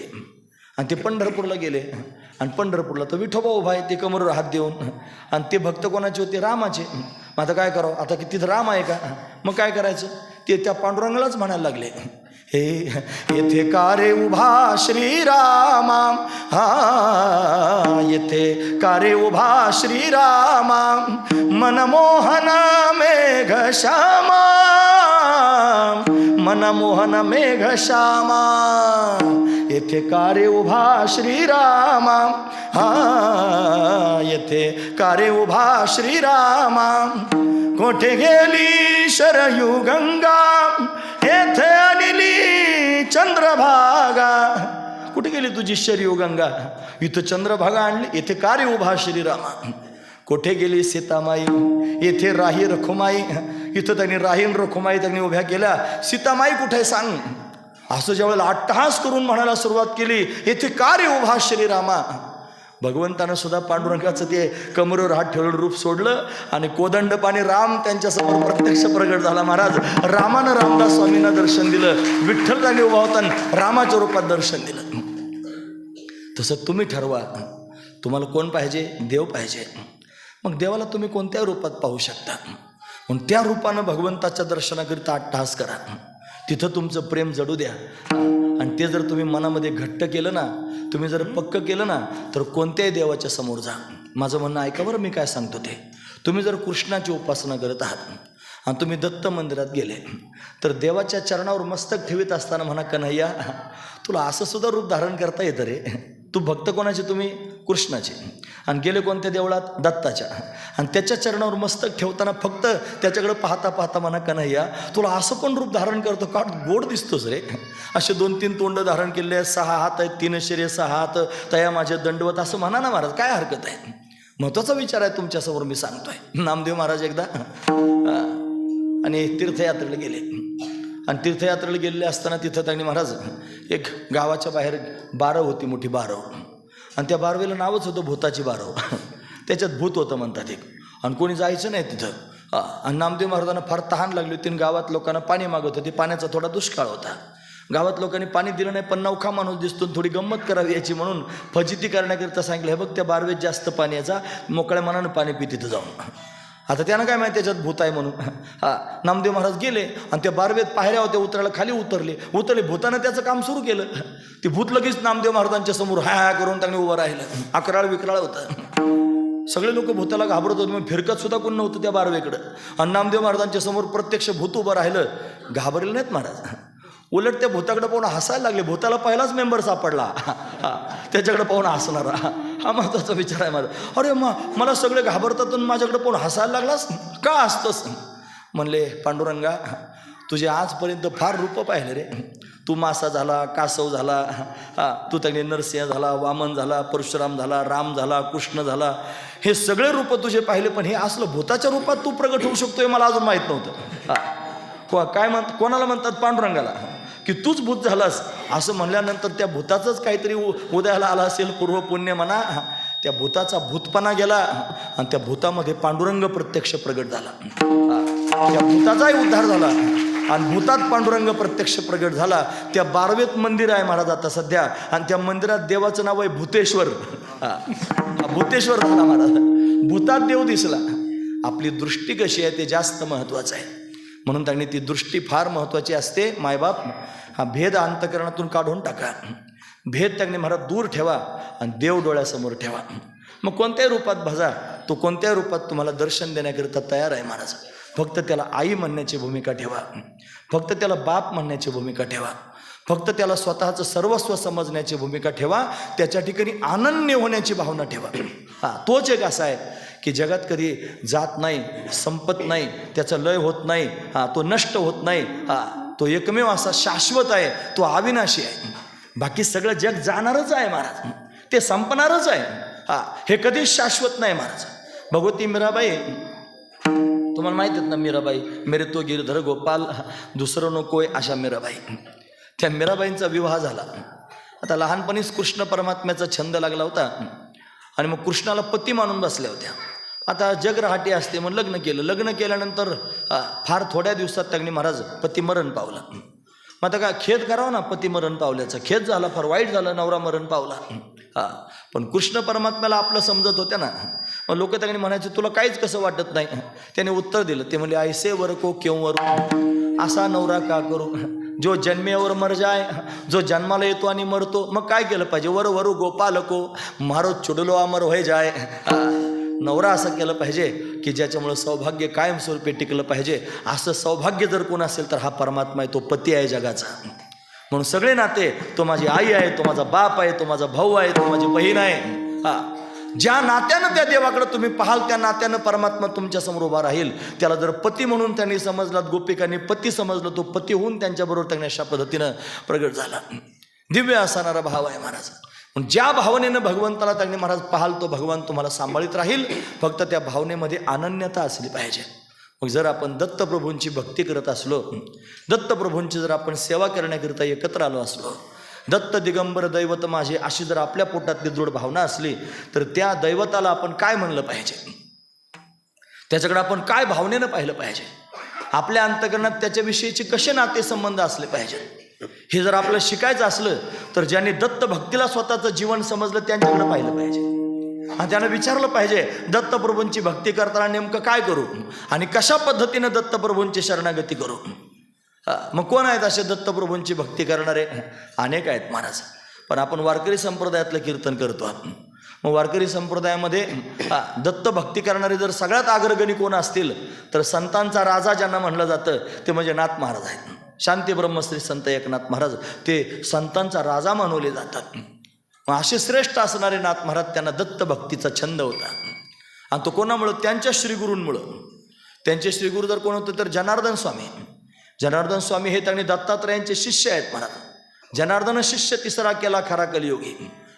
आणि ते पंढरपूरला गेले आणि पंढरपूरला तर विठोबा उभा आहे, ते कमरेवर हात देऊन. आणि ते भक्त कोणाचे होते? रामाचे. मग आता काय करावं? आता की तिथं राम आहे का? मग काय करायचं? ते त्या पांडुरंगालाच म्हणायला लागले, हे येथे का रे उभा श्रीरामा, हा येथे का रे उभा श्रीरामा, मनमोहन मेघ श्यामा, मनमोहन मेघ श्यामा, येथे का रे उभा श्रीरामा, हा येथे का रे उभा श्रीरामा, कोठे गेली शरयू गंगा, येथे आणली चंद्रभागा. कुठे गेली तुझी शरयू गंगा? इथं चंद्रभागा आणली. येथे का रे उभा श्रीरामा? कोठे गेली सीतामाई? येथे राही रखुमाई. इथं त्यांनी राहीन रखुमाई त्यांनी उभ्या केल्या. सीतामाई कुठे सांग? असं ज्यावेळेला अट्टहास करून म्हणायला सुरुवात केली, येथे का रे उभा श्रीरामा? भगवंतानं सुद्धा पांडुरंगाचं ते कमरेवर हात ठेवलेलं रूप सोडलं आणि कोदंडपाणी राम त्यांच्यासमोर प्रत्यक्ष प्रगट झाला. महाराज रामानं रामदास स्वामींना दर्शन दिलं. विठ्ठल त्यांनी उभा होता रामाच्या रूपात दर्शन दिलं. तसं तुम्ही ठरवा तुम्हाला कोण पाहिजे? देव पाहिजे. मग देवाला तुम्ही कोणत्या रूपात पाहू शकता? मग त्या रूपानं भगवंताच्या दर्शनाकरिता अट्टहास करा. तिथं तुमचं प्रेम जडू द्या. आणि ते जर तुम्ही मनामध्ये घट्ट केलं ना, तुम्ही जर पक्क केलं ना, तर कोणत्याही देवाच्या समोर जा. माझं म्हणणं ऐका बरं, मी काय सांगतो ते. तुम्ही जर कृष्णाची उपासना करत आहात आणि तुम्ही दत्त मंदिरात गेले तर देवाच्या चरणावर मस्तक ठेवीत असताना म्हणा, कन्हैया तुला असं सुद्धा रूप धारण करता येतं रे. तू भक्त कोणाचे? तुम्ही कृष्णाचे. आणि गेले कोणत्या देवळात? दत्ताच्या. आणि त्याच्या चरणावर मस्तक ठेवताना फक्त त्याच्याकडे पाहता पाहता म्हणा, कन्हैया तुला असं पण रूप धारण करतो का? गोड दिसतोस रे. असे 2-3 तोंड धारण केले आहेत, 6 हात आहेत, 3 शरीर 6 हात, तया माझे दंडवत, असं म्हणा ना महाराज. काय हरकत आहे? महत्त्वाचा विचार आहे तुमच्यासमोर मी सांगतोय. नामदेव महाराज एकदा आणि तीर्थयात्रेला गेले आणि तीर्थयात्रेला गेलेले असताना तिथं त्यांनी महाराज एक गावाच्या बाहेर बारव होती, मोठी बारव. आणि त्या बारवेला नावच होतं भूताची बारव. त्याच्यात भूत होतं म्हणतात एक. आणि कोणी जायचं नाही तिथं. आणि नामदेव महाराजांना फार तहान लागली होती. गावात लोकांना पाणी मागत होते. पाण्याचा थोडा दुष्काळ होता. गावात लोकांनी पाणी दिलं नाही, पण नवखा माणूस दिसतो, थोडी गंमत करावी याची म्हणून फजिती करण्याकरिता सांगितलं, हे बघ त्या बारवेत जास्त पाणी याचा, मोकळ्या मनानं पाणी पी तिथं जाऊन. आता त्यानं काय माहिती त्याच्यात भूत आहे म्हणून. नामदेव महाराज गेले आणि त्या बारवेत पायऱ्या होत्या उतरायला, खाली उतरले. भूतानं त्याचं काम सुरू केलं. ते भूत लगेच नामदेव महाराजांच्या समोर हा करून त्यांनी उभं राहिलं. अकराळ विकराळ होतं. सगळे लोक भूताला घाबरत होते. मग फिरकत सुद्धा कोण नव्हतं त्या बारवेकडं. आणि नामदेव महाराजांच्या समोर प्रत्यक्ष भूत उभं राहिलं. घाबरले नाहीत महाराज. उलट त्या भूताकडे पाहून हसायला लागले. भूताला पहिलाच मेंबर सापडला त्याच्याकडे पाहून हसणारा. हा महत्वाचा विचार आहे माझा. अरे मला सगळे घाबरतात आणि माझ्याकडे पाहून हसायला लागलास, का हसतोस? म्हणले पांडुरंगा, तुझे आजपर्यंत फार रूप पाहिले रे. तू मासा झाला, कासव झाला, तू त्याने नरसिंह झाला, वामन झाला, परशुराम झाला, राम झाला, कृष्ण झाला, हे सगळे रूप तुझे पाहिले. पण हे असलं भूताच्या रूपात तू प्रगट होऊ शकतोय मला अजून माहीत नव्हतं. काय कोणाला म्हणतात? पांडुरंगाला, की तूच भूत झालास. असं म्हणल्यानंतर त्या भूताचंच काहीतरी उदयाला आला असेल, पूर्व पुण्य म्हणा. त्या भूताचा भूतपणा गेला आणि त्या भूतामध्ये पांडुरंग प्रत्यक्ष प्रगट झाला. त्या भूताचाही उद्धार झाला आणि भूतात पांडुरंग प्रत्यक्ष प्रगट झाला. त्या 12वेत मंदिर आहे महाराज आता सध्या, आणि त्या मंदिरात देवाचं नाव आहे भूतेश्वर. भूतेश्वर झाला महाराज. भूतात देव दिसला. आपली दृष्टी कशी आहे ते जास्त महत्त्वाचं आहे. म्हणून त्यांनी ती दृष्टी फार महत्त्वाची असते. मायबाप, हा भेद अंतकरणातून काढून टाका. भेद त्यांनी महाराज दूर ठेवा आणि देव डोळ्यासमोर ठेवा. मग कोणत्याही रूपात भजा, तो कोणत्याही रूपात तुम्हाला दर्शन देण्याकरिता तयार आहे महाराज. फक्त त्याला आई म्हणण्याची भूमिका ठेवा, फक्त त्याला बाप म्हणण्याची भूमिका ठेवा, फक्त त्याला स्वतःचं सर्वस्व समजण्याची भूमिका ठेवा. त्याच्या ठिकाणी अनन्य होण्याची भावना ठेवा. तोच एक असा आहे की जगात कधी जात नाही, संपत नाही, त्याचं लय होत नाही, तो नष्ट होत नाही. तो एकमेव असा शाश्वत आहे, तो अविनाशी आहे. बाकी सगळं जग जाणारच आहे महाराज, ते संपणारच आहे. हे कधीच शाश्वत नाही महाराज. भगवती मीराबाई, तुम्हाला माहिती आहेत ना, मीराबाई, मेरे तो गिरधर गोपाल दुसरं नकोय, अशा मीराबाई. त्या मीराबाईंचा विवाह झाला. आता लहानपणीच कृष्ण परमात्म्याचा छंद लागला होता आणि मग कृष्णाला पती मानून बसल्या होत्या. आता जग रहाटी असते, मग लग्न केलं. लग्न केल्यानंतर फार थोड्या दिवसात त्यांनी महाराज पती मरण पावला. मग आता काय खेद करावा ना, पती मरण पावल्याचा खेद झाला, फार वाईट झालं, नवरा मरण पावला. पण कृष्ण परमात्म्याला आपलं समजत होत्या ना. मग लोक त्यांनी म्हणायचे, तुला काहीच कसं वाटत नाही? त्याने उत्तर दिलं. ते म्हणले, ऐसे वर को क्यों वरू, असा नवरा का करू, जो जन्मेवर मर जाय, जो जन्माला येतो आणि मरतो. मग काय केलं पाहिजे? वर वरू गोपाल को, मारो चुडलो अमर होय जाय. नवरा असं केलं पाहिजे की ज्याच्यामुळं सौभाग्य कायमस्वरूपी टिकलं पाहिजे. असं सौभाग्य जर कोण असेल तर हा परमात्मा आहे, तो पती आहे जगाचा. म्हणून सगळे नाते, तो माझी आई आहे, तो माझा बाप आहे, तो माझा भाऊ आहे, तो माझी बहीण आहे. ज्या नात्यानं त्या देवाकडे तुम्ही पाहाल, त्या नात्यानं परमात्मा तुमच्या समोर उभा राहील. त्याला जर पती म्हणून त्यांनी समजलात, गोपिकांनी पती समजलं, तो पती होऊन त्यांच्याबरोबर त्यांनी अशा पद्धतीनं प्रगट झाला. दिव्य असणारा भाव आहे महाराज. पण ज्या भावनेनं भगवंताला त्यांनी महाराज पाहाल, तो भगवान तुम्हाला सांभाळीत राहील. फक्त त्या भावनेमध्ये अनन्यता असली पाहिजे. मग जर आपण दत्तप्रभूंची भक्ती करत असलो, दत्तप्रभूंची जर आपण सेवा करण्याकरिता एकत्र आलो असलो, दत्त दिगंबर दैवत माझे अशी जर आपल्या पोटातली दृढ भावना असली, तर त्या दैवताला आपण काय म्हणलं पाहिजे, त्याच्याकडे आपण काय भावनेनं पाहिलं पाहिजे, आपल्या अंतकरणात त्याच्याविषयीचे कसे नातेसंबंध असले पाहिजे, हे जर आपल्याला शिकायचं असलं तर ज्यांनी दत्त भक्तीला स्वतःचं जीवन समजलं त्यांच्याकडे पाहिलं पाहिजे. आणि त्यानं विचारलं पाहिजे, दत्तप्रभूंची भक्ती करताना नेमकं काय करू आणि कशा पद्धतीनं दत्तप्रभूंची शरणागती करू. मग कोण आहेत असे दत्तप्रभूंची भक्ती करणारे? अनेक आहेत महाराज. पण आपण वारकरी संप्रदायातलं कीर्तन करतो. मग वारकरी संप्रदायामध्ये दत्त भक्ती करणारे जर सगळ्यात अग्रगणी कोण असतील तर संतांचा राजा ज्यांना म्हणलं जातं ते म्हणजे नाथ महाराज आहेत. शांती ब्रह्मश्री संत एकनाथ महाराज ते संतांचा राजा मानवले जातात. मग असे श्रेष्ठ असणारे नाथ महाराज, त्यांना दत्त भक्तीचा छंद होता. आणि तो कोणामुळं? त्यांच्या श्रीगुरूंमुळं. त्यांचे श्रीगुरू जर कोण होतं तर जनार्दन स्वामी. जनार्दन स्वामी हे त्यांनी दत्तात्रयांचे शिष्य आहेत महाराज. जनार्दन शिष्य तिसरा केला खरा कलियोगी.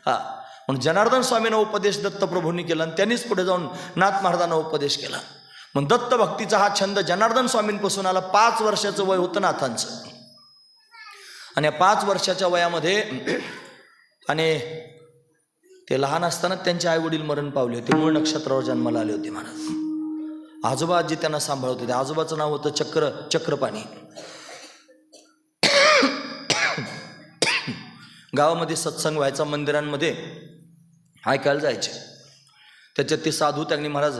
म्हणून जनार्दन स्वामींना उपदेश दत्तप्रभूंनी केला आणि त्यांनीच पुढे जाऊन नाथ महाराजांना उपदेश केला. मग दत्त भक्तीचा हा छंद जनार्दन स्वामींपासून आला. 5 वर्षाचं वय होतं नाथांचं. आणि या 5 वर्षाच्या वयामध्ये आणि ते लहान असताना त्यांचे आई वडील मरण पावले होते. मूळ नक्षत्रावर जन्माला आले होते महाराज. आजोबा आजी त्यांना सांभाळत होते. आजोबाचं नाव होतं चक्रपाणी. गावामध्ये सत्संग व्हायचा, मंदिरांमध्ये ऐकायला जायचे. त्याच्यात ते साधू त्यांनी महाराज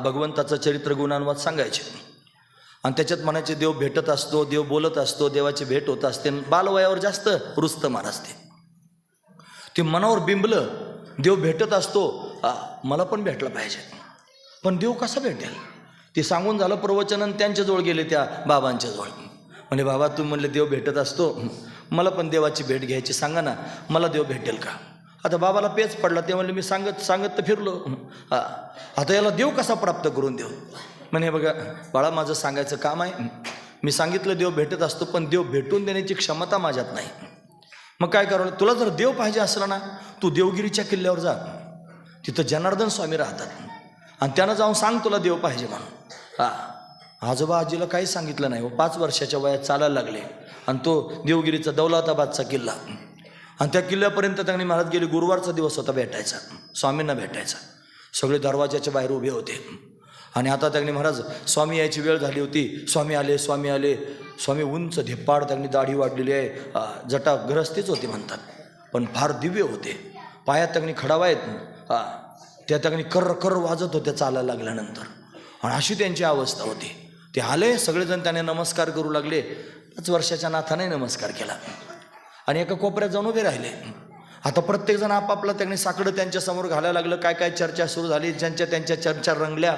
भगवंताचं चरित्र गुणानुवाद सांगायचे आणि त्याच्यात म्हणायचे, देव भेटत असतो, देव बोलत असतो, देवाची भेट होत असते. बालवयावर जास्त रुजतं महाराज ते मनावर बिंबलं. देव भेटत असतो, मला पण भेटला पाहिजे. पण देव कसा भेटेल ते सांगून झालं प्रवचन आणि त्यांच्याजवळ गेले, त्या बाबांच्या जवळ. म्हणजे बाबा तू म्हणले देव भेटत असतो, मला पण देवाची भेट घ्यायची, सांगा ना मला देव भेटेल का? आता बाबाला पेच पडला. ते म्हणले मी सांगत सांगत तर फिरलो. आता याला देव कसा प्राप्त करून देऊ? म्हणे बघा बाळा, माझं सांगायचं काम आहे. मी सांगितलं देव भेटत असतो, पण देव भेटून देण्याची क्षमता माझ्यात नाही. मग काय करावं? तुला जर देव पाहिजे असला ना, तू देवगिरीच्या किल्ल्यावर जा. तिथं जनार्दन स्वामी राहतात, आणि त्यांना जाऊन सांग तुला देव पाहिजे म्हणून. आजोबा आजीला काही सांगितलं नाही. 5 वर्षाच्या वयात चालायला लागले, आणि तो देवगिरीचा दौलताबादचा किल्ला, आणि त्या किल्ल्यापर्यंत त्यांनी महाराज गेले. गुरुवारचा दिवस होता भेटायचा, स्वामींना भेटायचा. सगळे दरवाजाच्या बाहेर उभे होते, आणि आता त्यांनी महाराज स्वामी यायची वेळ झाली होती. स्वामी आले, स्वामी आले. स्वामी उंच धिप्पाड, त्यांनी दाढी वाढलेली आहे, जटा ग्रस्तीच होती म्हणतात, पण फार दिव्य होते. पायात त्यांनी खडावा आहेत, त्या त्यांनी कर्र कर्र वाजत होत्या चालायला लागल्यानंतर, आणि अशी त्यांची अवस्था होती. ते आले, सगळेजण त्याने नमस्कार करू लागले. 5 वर्षाच्या नाथाने नमस्कार केला, आणि एका कोपऱ्यात जाऊन उभे राहिले. आता प्रत्येकजण आपापला त्यांनी साकडं त्यांच्यासमोर घालायला लागलं. काय काय चर्चा सुरू झाली, ज्यांच्या त्यांच्या चर्चा रंगल्या,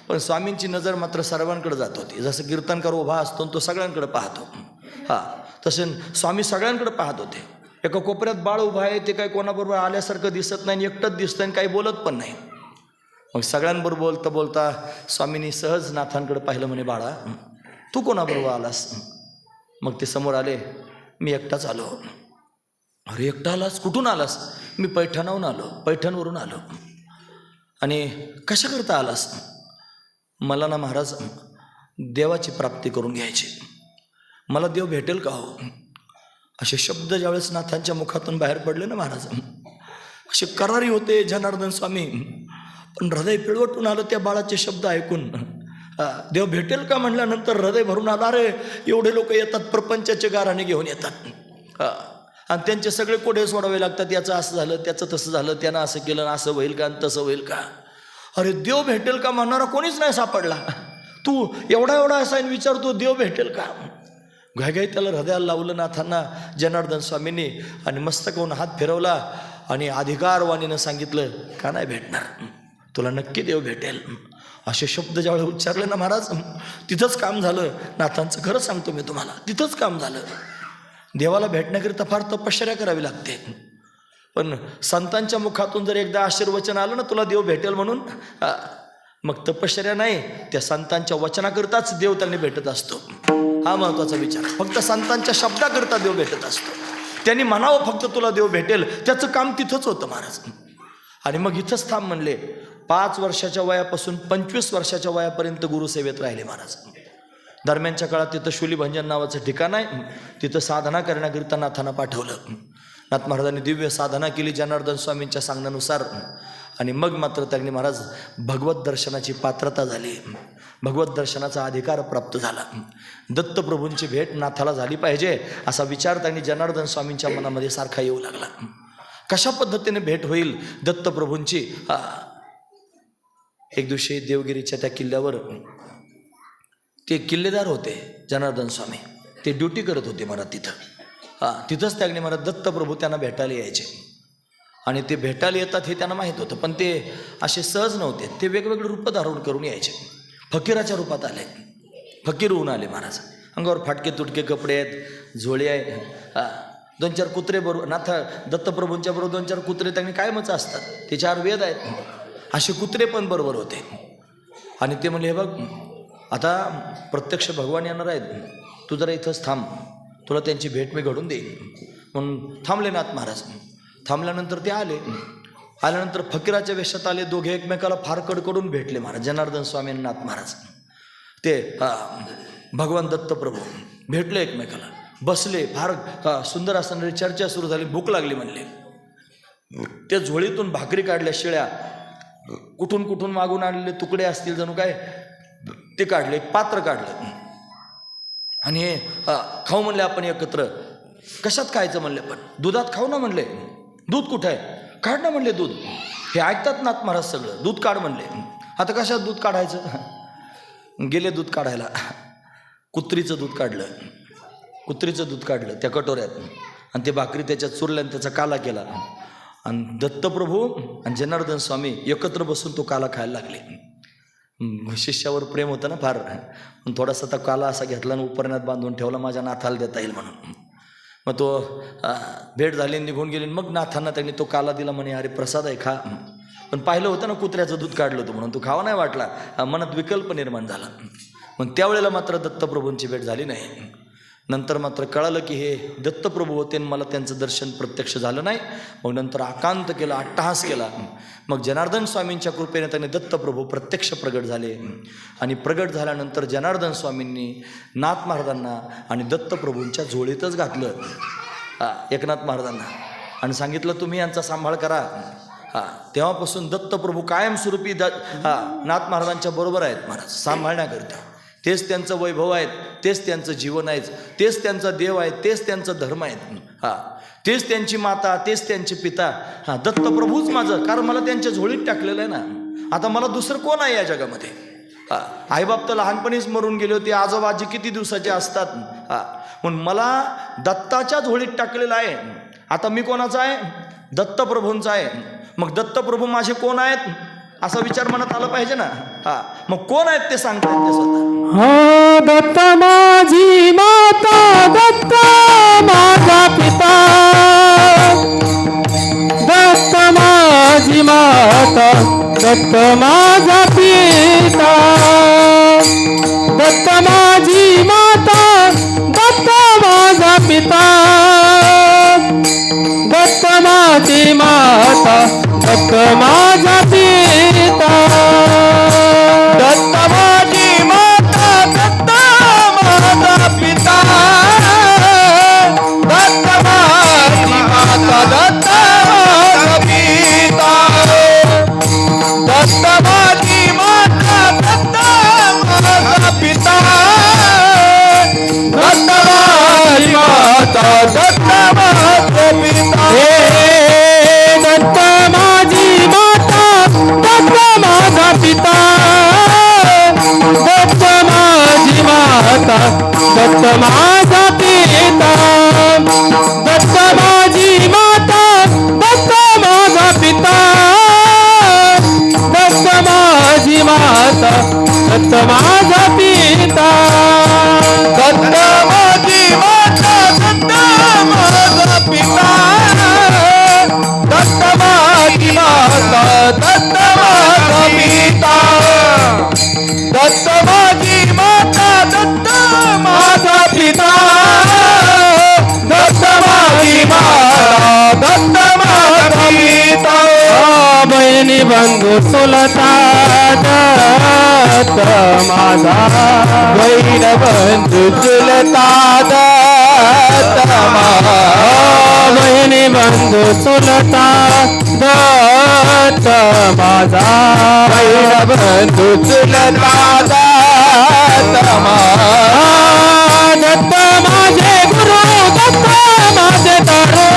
पण स्वामींची नजर मात्र सर्वांकडे जात होती. जसं कीर्तनकार उभा असतो तो सगळ्यांकडे पाहतो, तसे स्वामी सगळ्यांकडे पाहत होते. एका कोपऱ्यात बाळ उभा आहे, ते काही कोणाबरोबर आल्यासारखं दिसत नाही, एकटंच दिसतं आणि काही बोलत पण नाही. मग सगळ्यांबरोबर बोलता बोलता स्वामींनी सहज नाथांकडे पाहिलं. म्हणे बाळा, तू कोणाबरोबर आलास? मग ते समोर आले. मी एकटाच आलो. अरे एकटा आलास? कुठून आलास? मी पैठणाहून आलो, पैठणवरून आलो. आणि कशा करता आलास? मला ना महाराज देवाची प्राप्ती करून घ्यायची, मला देव भेटेल का हो? असे शब्द ज्यावेळेस नाथांच्या मुखातून बाहेर पडले ना महाराज, असे करारी होते जनार्दन स्वामी. पण हृदय पिळवटून आलं त्या बाळाचे शब्द ऐकून. देव भेटेल का म्हणल्यानंतर हृदय भरून आला. अरे एवढे लोक येतात, प्रपंचाचे गाराणे घेऊन येतात, आणि त्यांचे सगळे कोडे सोडावे लागतात. याचं असं झालं, त्याचं तसं झालं, त्यानं असं केलं, असं होईल का आणि तसं होईल का? अरे देव भेटेल का म्हणणारा कोणीच नाही सापडला. तू एवढा असा विचारतो देव भेटेल का? घाईघाई त्याला हृदयाला लावलं नाथांना जनार्दन स्वामींनी, आणि मस्तकावरून हात फिरवला, आणि अधिकारवाणीनं सांगितलं का नाही भेटणार, तुला नक्की देव भेटेल. असे शब्द ज्यावेळेस उच्चारले ना महाराज, तिथंच काम झालं. नाथांचं खरं सांगतो मी तुम्हाला, तिथंच काम झालं. देवाला भेटण्याकरिता फार तपश्चर्या करावी लागते, पण संतांच्या मुखातून जर एकदा आशीर्वचन आलं ना तुला देव भेटेल म्हणून, मग तपश्चर्या नाही, त्या संतांच्या वचनाकरिताच देव त्यांनी भेटत असतो. हा महत्वाचा विचार. फक्त संतांच्या शब्दाकरिता देव भेटत असतो. त्यांनी म्हणावं फक्त तुला देव भेटेल, त्याचं काम तिथंच होतं महाराज. आणि मग इथंच थांब म्हणले. 5 वर्षाच्या वयापासून 25 वर्षाच्या वयापर्यंत गुरुसेवेत राहिले महाराज. दरम्यानच्या काळात तिथं शूलीभंजन नावाचं ठिकाण आहे, तिथं साधना करण्याकरिता नाथांना पाठवलं. नाथ महाराजांनी दिव्य साधना केली जनार्दन स्वामींच्या सांगण्यानुसार, आणि मग मात्र त्यांनी महाराज भगवत दर्शनाची पात्रता झाली, भगवत दर्शनाचा अधिकार प्राप्त झाला. दत्तप्रभूंची भेट नाथाला झाली पाहिजे असा विचार त्यांनी जनार्दन स्वामींच्या मनामध्ये सारखा येऊ लागला. कशा पद्धतीने भेट होईल दत्तप्रभूंची? एक दिवशी देवगिरीच्या त्या किल्ल्यावर ते किल्लेदार होते जनार्दन स्वामी, ते ड्युटी करत होते महाराज तिथं. तिथंच त्याने महाराज दत्तप्रभू त्यांना भेटायला यायचे, आणि ते भेटायला येतात हे त्यांना माहीत होतं, पण ते असे सहज नव्हते. ते वेगवेगळे रूप धारण करून यायचे. फकीराच्या रूपात आले, फकीर होऊन आले महाराज. अंगावर फाटके तुटके कपडे आहेत, झोळे आहे, 2-4 कुत्रे बरोबर. नाथ दत्तप्रभूंच्या बरोबर 2-4 कुत्रे त्यांनी कायमच असतात, ते 4 वेद आहेत, असे कुत्रे पण बरोबर होते. आणि ते म्हणले, हे बघ आता प्रत्यक्ष भगवान येणार आहेत, तू जरा इथंच थांब, तुला त्यांची भेट मी घडून देईन. म्हणून थांबले नाथ महाराज. थांबल्यानंतर ते आले. आल्यानंतर फकीराच्या वेशात आले. दोघे एकमेकाला फार कडकडून भेटले महाराज, जनार्दन स्वामी आणि नाथ महाराज. ते भगवान दत्तप्रभू भेटले एकमेकाला, बसले. फार सुंदर असणारी चर्चा सुरू झाली. भूक लागली म्हणले. त्या झोळीतून भाकरी काढल्या, शिळ्या, कुठून कुठून मागून आणलेले तुकडे असतील जणू काय, ते काढले. एक पात्र काढलं, आणि हे खाऊ म्हणले आपण एकत्र. कशात खायचं म्हणले? पण दुधात खाऊ ना म्हणले. दूध कुठं आहे? काढ ना म्हणले दूध. हे ऐकतात नाथ महाराज सगळं. दूध काढ म्हणले. आता कशात दूध काढायचं? गेले दूध काढायला. कुत्रीचं दूध काढलं, कुत्रीचं दूध काढलं त्या कटोऱ्यात, आणि ते भाकरी त्याच्यात चुरल्या आणि त्याचा काला केला. आणि दत्तप्रभू आणि जनार्दन स्वामी एकत्र बसून तो काला खायला लागले. शिष्यावर प्रेम होतं ना फार, पण थोडासा तो काला असा घेतला आणि उपरण्यात बांधून ठेवला, माझ्या नाथाला देता येईल म्हणून. मग तो भेट झाली, निघून गेली. मग नाथांना त्यांनी तो काला दिला, म्हणे अरे प्रसाद आहे, खा. पण पाहिलं होतं ना कुत्र्याचं दूध काढलं होतं म्हणून तो खावा नाही वाटला, मनात विकल्प निर्माण झाला. मग त्यावेळेला मात्र दत्तप्रभूंची भेट झाली नाही. नंतर मात्र कळालं की हे दत्तप्रभू होते आणि मला त्यांचं दर्शन प्रत्यक्ष झालं नाही. मग नंतर आकांत केला, अट्टहास केला. मग जनार्दन स्वामींच्या कृपेने त्यांनी दत्तप्रभू प्रत्यक्ष प्रगट झाले. आणि प्रगट झाल्यानंतर जनार्दन स्वामींनी नाथ महाराजांना आणि दत्तप्रभूंच्या झोळीतच घातलं, एकनाथ महाराजांना, आणि सांगितलं तुम्ही यांचा सांभाळ करा. तेव्हापासून दत्तप्रभू कायमस्वरूपी नाथ महाराजांच्या बरोबर आहेत महाराज, सांभाळण्याकरिता. तेच त्यांचं वैभव आहेत, तेच त्यांचं जीवन आहे, तेच त्यांचा देव आहे, तेच त्यांचं धर्म आहेत. तेच त्यांची माता, तेच त्यांचे पिता. दत्तप्रभूच माझं, कारण मला त्यांच्या झोळीत टाकलेलं आहे ना. आता मला दुसरं कोण आहे या जगामध्ये? आईबाप तर लहानपणीच मरून गेले होते, आजोबा आजी किती दिवसाचे असतात. पण मला दत्ताच्या झोळीत टाकलेलं आहे. आता मी कोणाचा आहे? दत्तप्रभूंचा आहे. मग दत्तप्रभू माझे कोण आहेत असा विचार मनात आला पाहिजे ना. मग कोण आहेत ते सांगतात ते स्वतः. दत्त माझी माता, दत्त माझा पिता, दत्त माझी माता, दत्त माझा पिता, दत्त माझी माता, दत्त माझा पिता, दत्त माझी माता, दत्त माझा पिता, दत्त माझी माता, दत्त माझा पिता, दत्त माझी माता, दत्त माझा पिता, दत्त माझी माता, दत्त माझा पिता, दत्त माझी माता, दत्त माझा पिता. दत्त माझी माता, दत्त माझा पिता, दत्त माझी माता, दत्त माझा पिता, दत्त माझी माता, दत्त माझा पिता, दत्त माझी माता, दत्त माझा पिता, दत्त माझी माता, दत्त माझा पिता, दत्त माझी माता, दत्त माझा पिता, दत्त माझी माता, दत्त माझा पिता, दत्त माझी माता, दत्त माझा पिता. बहिणी बंधू चुलता, दत्त माझा, बहीण बंधू चुलता, दत्त माझा, बहिणी बंधू चुलता, दत्त माझा, बहीण बंधू चुलता, दत्त माझा. दत्त माझे गुरु, दत्त माझे तारो,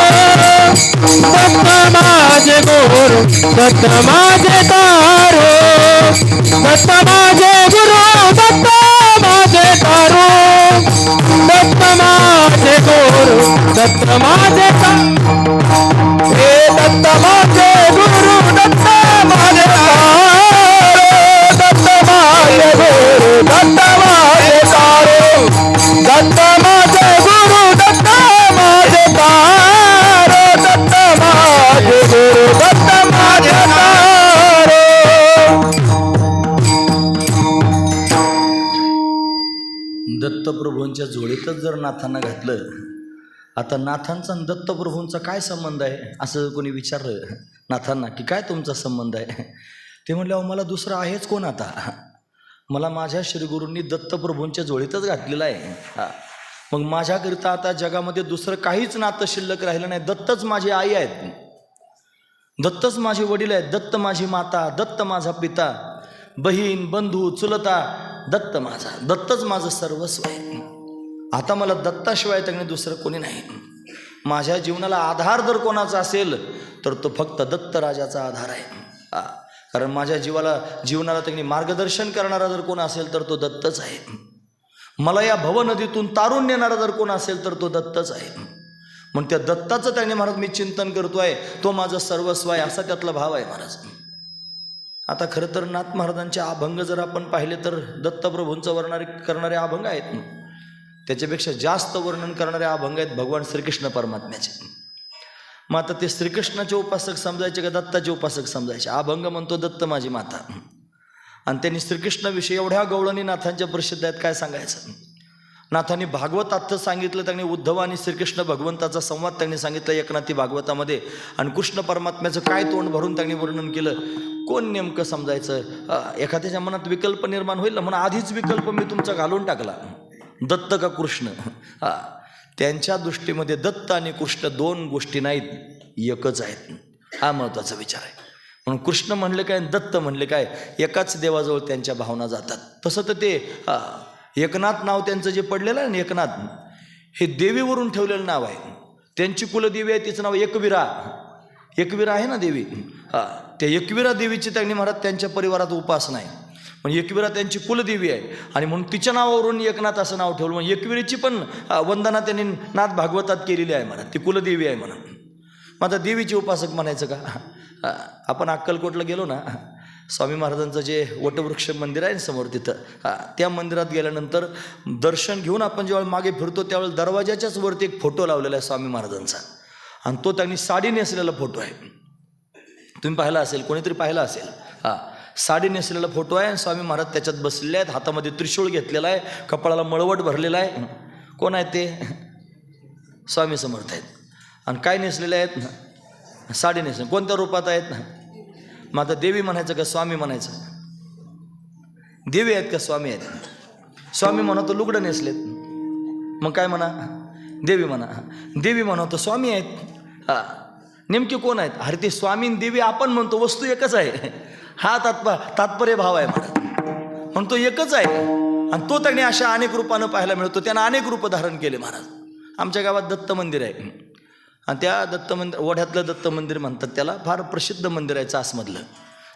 दत्त माझे गुरु, दत्त माझे तारो, दत्त माझे गुरु, दत्त माझे तारो, दत्त माझे गुरु, दत्त माझे तारो. हे दत्त माझे गुरु, दत्त माझे तारो, दत्त माझे गुरु, दत्त माझे तारो, दत्त माझे गुरु, दत्त माझे तारो, दत्त माझे गुरु, दत्त माझे तारो. दत्तप्रभूंच्या झोळीतच जर नाथांना घातलं, आता नाथांचा आणि दत्तप्रभूंचा काय संबंध आहे असं कोणी विचारलं नाथांना की काय तुमचा संबंध आहे? ते म्हणले अहो मला दुसरं आहेच कोण, आता मला माझ्या श्रीगुरूंनी दत्तप्रभूंच्या झोळीतच घातलेलं आहे. मग माझ्याकरिता आता जगामध्ये दुसरं काहीच नातं शिल्लक राहिलं नाही. दत्तच माझी आई आहेत, दत्तच माझे वडील आहेत, दत्त माझी माता, दत्त माझा पिता, बहीण बंधू चुलता, दत्त माझा, दत्तच माझं सर्वस्व आहे. आता मला दत्ताशिवाय त्यांनी दुसरं कोणी नाही. माझ्या जीवनाला आधार जर कोणाचा असेल तर तो फक्त दत्तराजाचा आधार आहे. कारण माझ्या जीवनाला त्यांनी मार्गदर्शन करणारा जर कोण असेल तर तो दत्तच आहे. मला या भवनदीतून तारून नेणारा जर कोण असेल तर तो दत्तच आहे. म्हणून त्या दत्ताचं त्याने महाराज मी चिंतन करतोय, तो माझं सर्वस्व आहे असा त्यातला भाव आहे महाराज. आता खरं तर नाथ महाराजांचे अभंग जर आपण पाहिले तर दत्तप्रभूंचं वर्णन करणारे अभंग आहेत. त्याच्यापेक्षा जास्त वर्णन करणारे अभंग आहेत भगवान श्रीकृष्ण परमात्म्याचे. मग आता ते श्रीकृष्णाचे उपासक समजायचे का दत्ताचे उपासक समजायचे? अभंग म्हणतो दत्त माझी माता, आणि त्यांनी श्रीकृष्णाविषयी एवढ्या गवळणी नाथांच्या प्रसिद्ध आहेत, काय सांगायचं. नाथांनी भागवत अर्थ सांगितलं, त्यांनी उद्धव आणि श्रीकृष्ण भगवंताचा संवाद त्यांनी सांगितलं एकनाथी भागवतामध्ये, आणि कृष्ण परमात्म्याचं काय तोंड भरून त्यांनी वर्णन केलं. कोण नेमकं समजायचं? एखाद्याच्या मनात विकल्प निर्माण होईल ना, म्हणून आधीच विकल्प मी तुमचा घालून टाकला, दत्त का कृष्ण. त्यांच्या दृष्टीमध्ये दत्त आणि कृष्ण दोन गोष्टी नाहीत, एकच आहेत. हा महत्त्वाचा विचार आहे. म्हणून कृष्ण म्हणले काय, दत्त म्हणले काय, एकाच देवाजवळ त्यांच्या भावना जातात. तसं तर ते एकनाथ नाव त्यांचं जे पडलेलं आहे ना, एकनाथ हे देवीवरून ठेवलेलं नाव आहे. त्यांची कुलदेवी आहे, तिचं नाव एकविरा. एकविरा आहे ना देवी, त्या एकविरा देवीची त्यांनी महाराज त्यांच्या परिवारात उपासना आहे. म्हणजे एकविरा त्यांची कुलदेवी आहे, आणि म्हणून तिच्या नावावरून एकनाथ असं नाव ठेवलं. म्हणजे एकविरेची पण वंदना त्यांनी नाथ भागवतात केलेली आहे महाराज, ती कुलदेवी आहे म्हणून. मग आता देवीचे उपासक म्हणायचं का? आपण अक्कलकोटला गेलो ना, स्वामी महाराजांचं जे वटवृक्ष मंदिर आहे समोर, तिथं त्या मंदिरात गेल्यानंतर दर्शन घेऊन आपण जेव्हा मागे फिरतो त्यावेळेस दरवाजाच्याच वरती एक फोटो लावलेला आहे स्वामी महाराजांचा, आणि तो त्यांनी साडी नेसलेला फोटो आहे. तुम्ही पाहिला असेल, कोणीतरी पाहिला असेल. साडी नेसलेला फोटो आहे, आणि स्वामी महाराज त्याच्यात बसलेले आहेत, हातामध्ये त्रिशूळ घेतलेला आहे, कपाळाला मळवट भरलेला आहे. कोण आहेत ते? स्वामी समर्थ आहेत. आणि काय नेसलेले आहेत? साडी नेसले. कोणत्या रूपात आहेत? मग आता देवी म्हणायचं का स्वामी म्हणायचं? देवी आहेत का स्वामी आहेत? स्वामी म्हणतो लुगडं नेसलेत, मग काय म्हणा? देवी म्हणा. देवी म्हणतो स्वामी आहेत. नेमके कोण आहेत? अरे ते स्वामी देवी आपण म्हणतो, वस्तू एकच आहे. हा तात्पर्य भाव आहे महाराज, म्हणतो एकच आहे. आणि तो त्यांनी अशा अनेक रूपानं पाहायला मिळतो. त्यानं अनेक रूप धारण केले महाराज. आमच्या गावात दत्त मंदिर आहे, आणि त्या दत्त मंदिर ओढ्यातलं दत्त मंदिर म्हणतात त्याला, फार प्रसिद्ध मंदिर आहे चासमधलं.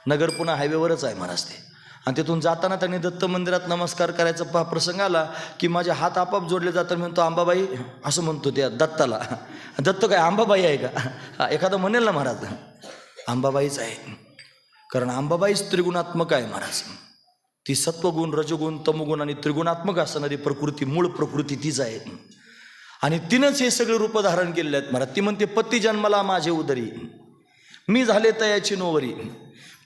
नगर पुणे हायवेवरच आहे महाराज ते. आणि तिथून जाताना त्यांनी दत्त मंदिरात नमस्कार करायचा प्रसंग आला की माझे हात आपाप जोडले जातात. म्हणतो आंबाबाई, असं म्हणतो त्या दत्ताला. दत्त काय आंबाबाई आहे का? एखादं म्हणेल ना महाराज, आंबाबाईच आहे, कारण आंबाबाईच त्रिगुणात्मक आहे महाराज. ती सत्वगुण, रजगुण, तमगुण आणि त्रिगुणात्मक असणारी प्रकृती, मूळ प्रकृती तीच आहे. आणि तिनंच हे सगळे रूप धारण केलेले आहेत महाराज. ती म्हणते पती जन्मला माझे उदरी, मी झाले तयाची नोवरी,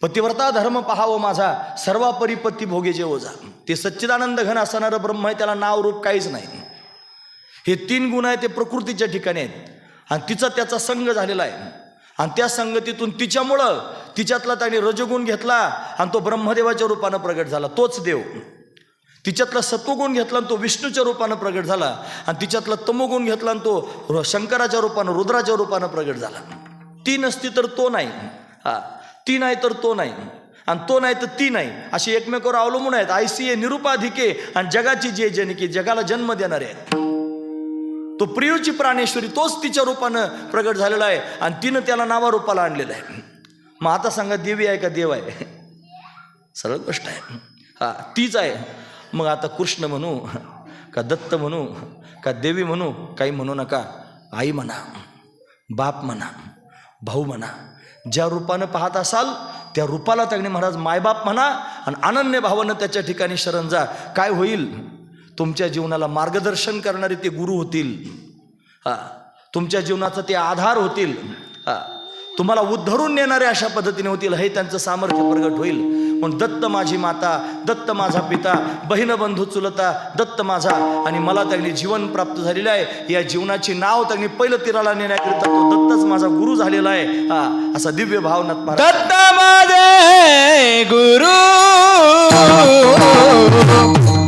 पतिव्रता धर्म पहावं माझा, सर्वापरी पती भोगे जे ओझा. ते सच्चिदानंद घन असणारं ब्रह्म आहे, त्याला नाव रूप काहीच नाही. हे तीन गुण आहे ते प्रकृतीच्या ठिकाणी आहेत, आणि तिचा त्याचा संग झालेला आहे. आणि त्या संगतीतून तिच्यामुळं तिच्यातला त्याने रजगुण घेतला, आणि तो ब्रह्मदेवाच्या रूपानं प्रगट झाला, तोच देव. तिच्यातला सत्वगुण घेतला आणि तो विष्णूच्या रूपानं प्रगट झाला, आणि तिच्यातला तमोगुण घेतला आणि तो शंकराच्या रूपानं, रुद्राच्या रूपानं प्रगट झाला. ती नसती तर तो नाही, ती नाही तर तो नाही, आणि तो नाही तर ती नाही, अशी एकमेकावर अवलंबून आहेत. आयसीए निरुपाधिके आणि जगाची जे जनिके, जगाला जन्म देणारे आहेत. तो प्रियोची प्राणेश्वरी, तोच तिच्या रूपानं प्रगट झालेला आहे, आणि तिनं त्याला नावारूपाला आणलेलं आहे. मग आता सांगा देवी आहे का देव आहे? सरळ गोष्ट आहे, तीच आहे. मग आता कृष्ण म्हणू का दत्त म्हणू का देवी म्हणू, काही म्हणू नका. आई म्हणा, बाप म्हणा, भाऊ म्हणा, ज्या रूपानं पाहत असाल त्या रूपाला त्यांनी महाराज मायबाप म्हणा, आणि अनन्य भावानं त्याच्या ठिकाणी शरण जा. काय होईल? तुमच्या जीवनाला मार्गदर्शन करणारे ते गुरु होतील. तुमच्या जीवनाचा ते आधार होतील. तुम्हाला उद्धरून नेणारे अशा पद्धतीने होतील. हे त्यांचं सामर्थ्य प्रगट होईल. म्हणून दत्त माझी माता, दत्त माझा पिता, बहीण बंधू चुलता, दत्त माझा, आणि मला त्यांनी जीवन प्राप्त झालेलं आहे. या जीवनाची नाव त्यांनी पहिलं तीराला नेण्याकरिता तो दत्तच माझा गुरु झालेला आहे. असा दिव्य भावनात दत्त माझे गुरु,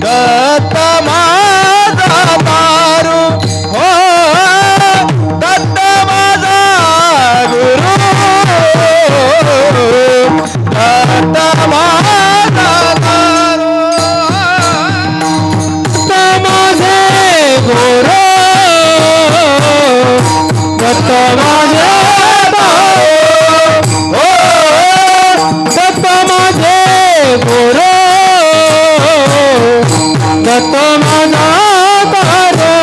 दत्त माझा तारू, हो दत्त माझा गुरु, दत्त माझा तारू, दत्त माझे गुरु, दत्त माझे तारू, हो दत्त माझे गुरु, दत्त माझा तारू,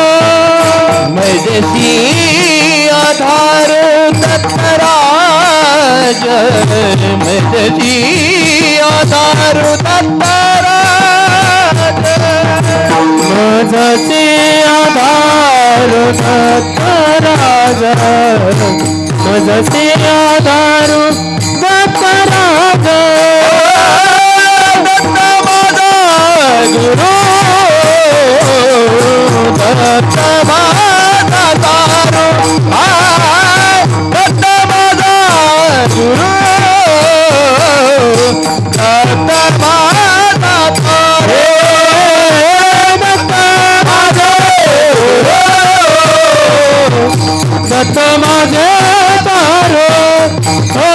मैदेशी आधार दत्तराज, मैदेशी आधारू दत्तराज माझसी आधार दत्तराज माझसी आधार दत्तराज दत्त माझा गुरु दत्त माझा तारू दत्त माझा गुरु दत्त माझा तारू दत्त माझा दत्त माझे तारो हो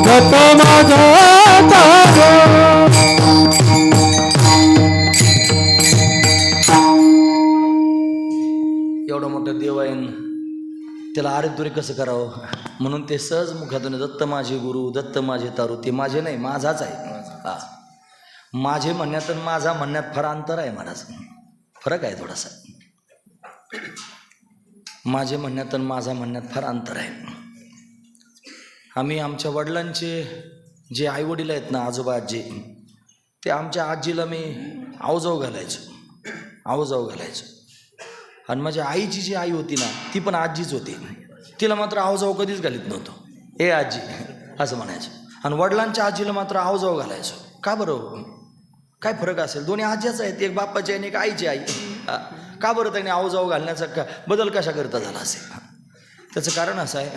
दत्त माझा तारो एवढा मोठा देव आहे न, त्याला आरेतुरे कसं करावं म्हणून ते सहज मुखातून दत्त माझे गुरु दत्त माझे तारू. ते माझे नाही, माझाच आहे. हा, माझे म्हणण्यात आणि माझा म्हणण्यात फार अंतर आहे महाराज, फरक आहे थोडासा. माझे म्हणण्यात आणि माझा म्हणण्यात फार अंतर आहे. आम्ही आमच्या वडिलांचे जे आईवडील आहेत ना, आजोबा आजी, ते आमच्या आजीला मी आवजाव घालायचो. आणि माझ्या आईची जी आई होती ना, ती पण आजीच होती. तिला मात्र आवजाव कधीच घालीत नव्हतो. ए आजी असं म्हणायचं. आणि वडिलांच्या आजीला मात्र आवजाव घालायचो. का बरं? काय फरक असेल? दोन्ही आज्याच आहेत, एक बापाची आणि एक आईची आई. का बरं त्यांनी आवजाव घालण्याचा बदल कशा करता झाला असेल? त्याचं कारण असं आहे,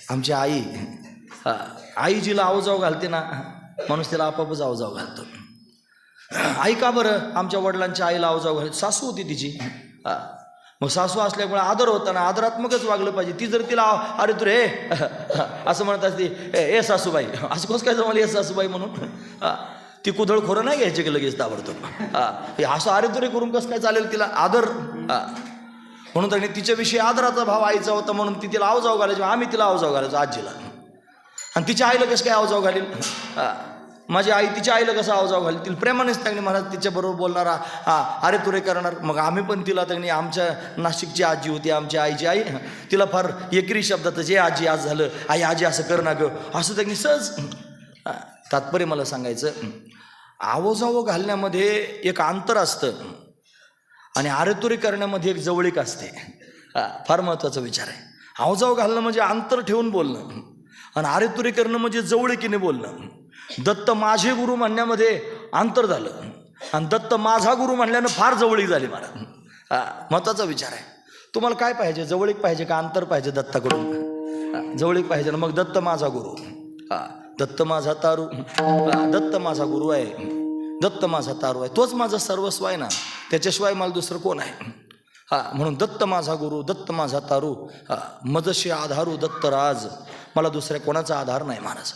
आमची आई जिला आवजाव घालते ना, माणूस तिला आपापच आवजाव घालतो. आई का बरं आमच्या वडिलांच्या आईला आवजाव घालते? सासू होती तिची. मग सासू असल्यामुळे आदर होता ना, आदरात्मकच वागलं पाहिजे. ती जर तिला अरे तू रे असं म्हणत असते, ए सासूबाई, असं कसं काय जमाल ए सासूबाई म्हणून? ती कुदळखोरं नाही घ्यायची की लगेच ताबडतोब. असं अरे तुरे करून कसं काय चालेल? तिला आदर म्हणून त्यांनी तिच्याविषयी आदराचा भाव आईचा होता, म्हणून ती तिला आवजाव घालायची. आम्ही तिला आवजाव घालायचो आजीला. आणि तिच्या आईला कसं काय आवजाव घालील? माझी आई तिच्या आईला कसं आवजाव घालील? तिला प्रेमानेच त्यांनी महाराज तिच्याबरोबर बोलणारा, अरे तुरे करणार. मग आम्ही पण तिला त्यांनी, आमच्या नाशिकची आजी होती आमची आईची आई, तिला फार एकरी शब्दात जे आजी आज झालं, आई आजी असं कर ना गं, असं त्यांनी सहज. तात्पर्य मला सांगायचं, आवजाव घालण्यामध्ये एक अंतर असतं आणि आरेतुरी करण्यामध्ये एक जवळीक असते. फार महत्त्वाचा विचार आहे. आवजाव घालणं म्हणजे अंतर ठेवून बोलणं, आणि आरेतुरी करणं म्हणजे जवळीकीने बोलणं. दत्त माझे गुरु म्हणण्यामध्ये अंतर झालं, आणि दत्त माझा गुरु म्हणल्यानं फार जवळीक झाली महाराज. महत्त्वाचा विचार आहे. तुम्हाला काय पाहिजे? जवळीक पाहिजे का अंतर पाहिजे? दत्ताकडून जवळीक पाहिजे ना, मग दत्त माझा गुरु. दत्त माझा तारू, दत्त माझा गुरु आहे, दत्त माझा तारू आहे, तोच माझं सर्वस्व आहे ना, त्याच्याशिवाय मला दुसरं कोण आहे? म्हणून दत्त माझा गुरु दत्त माझा तारू, मजशी आधारू दत्तराज, मला दुसऱ्या कोणाचा आधार नाही महाराज.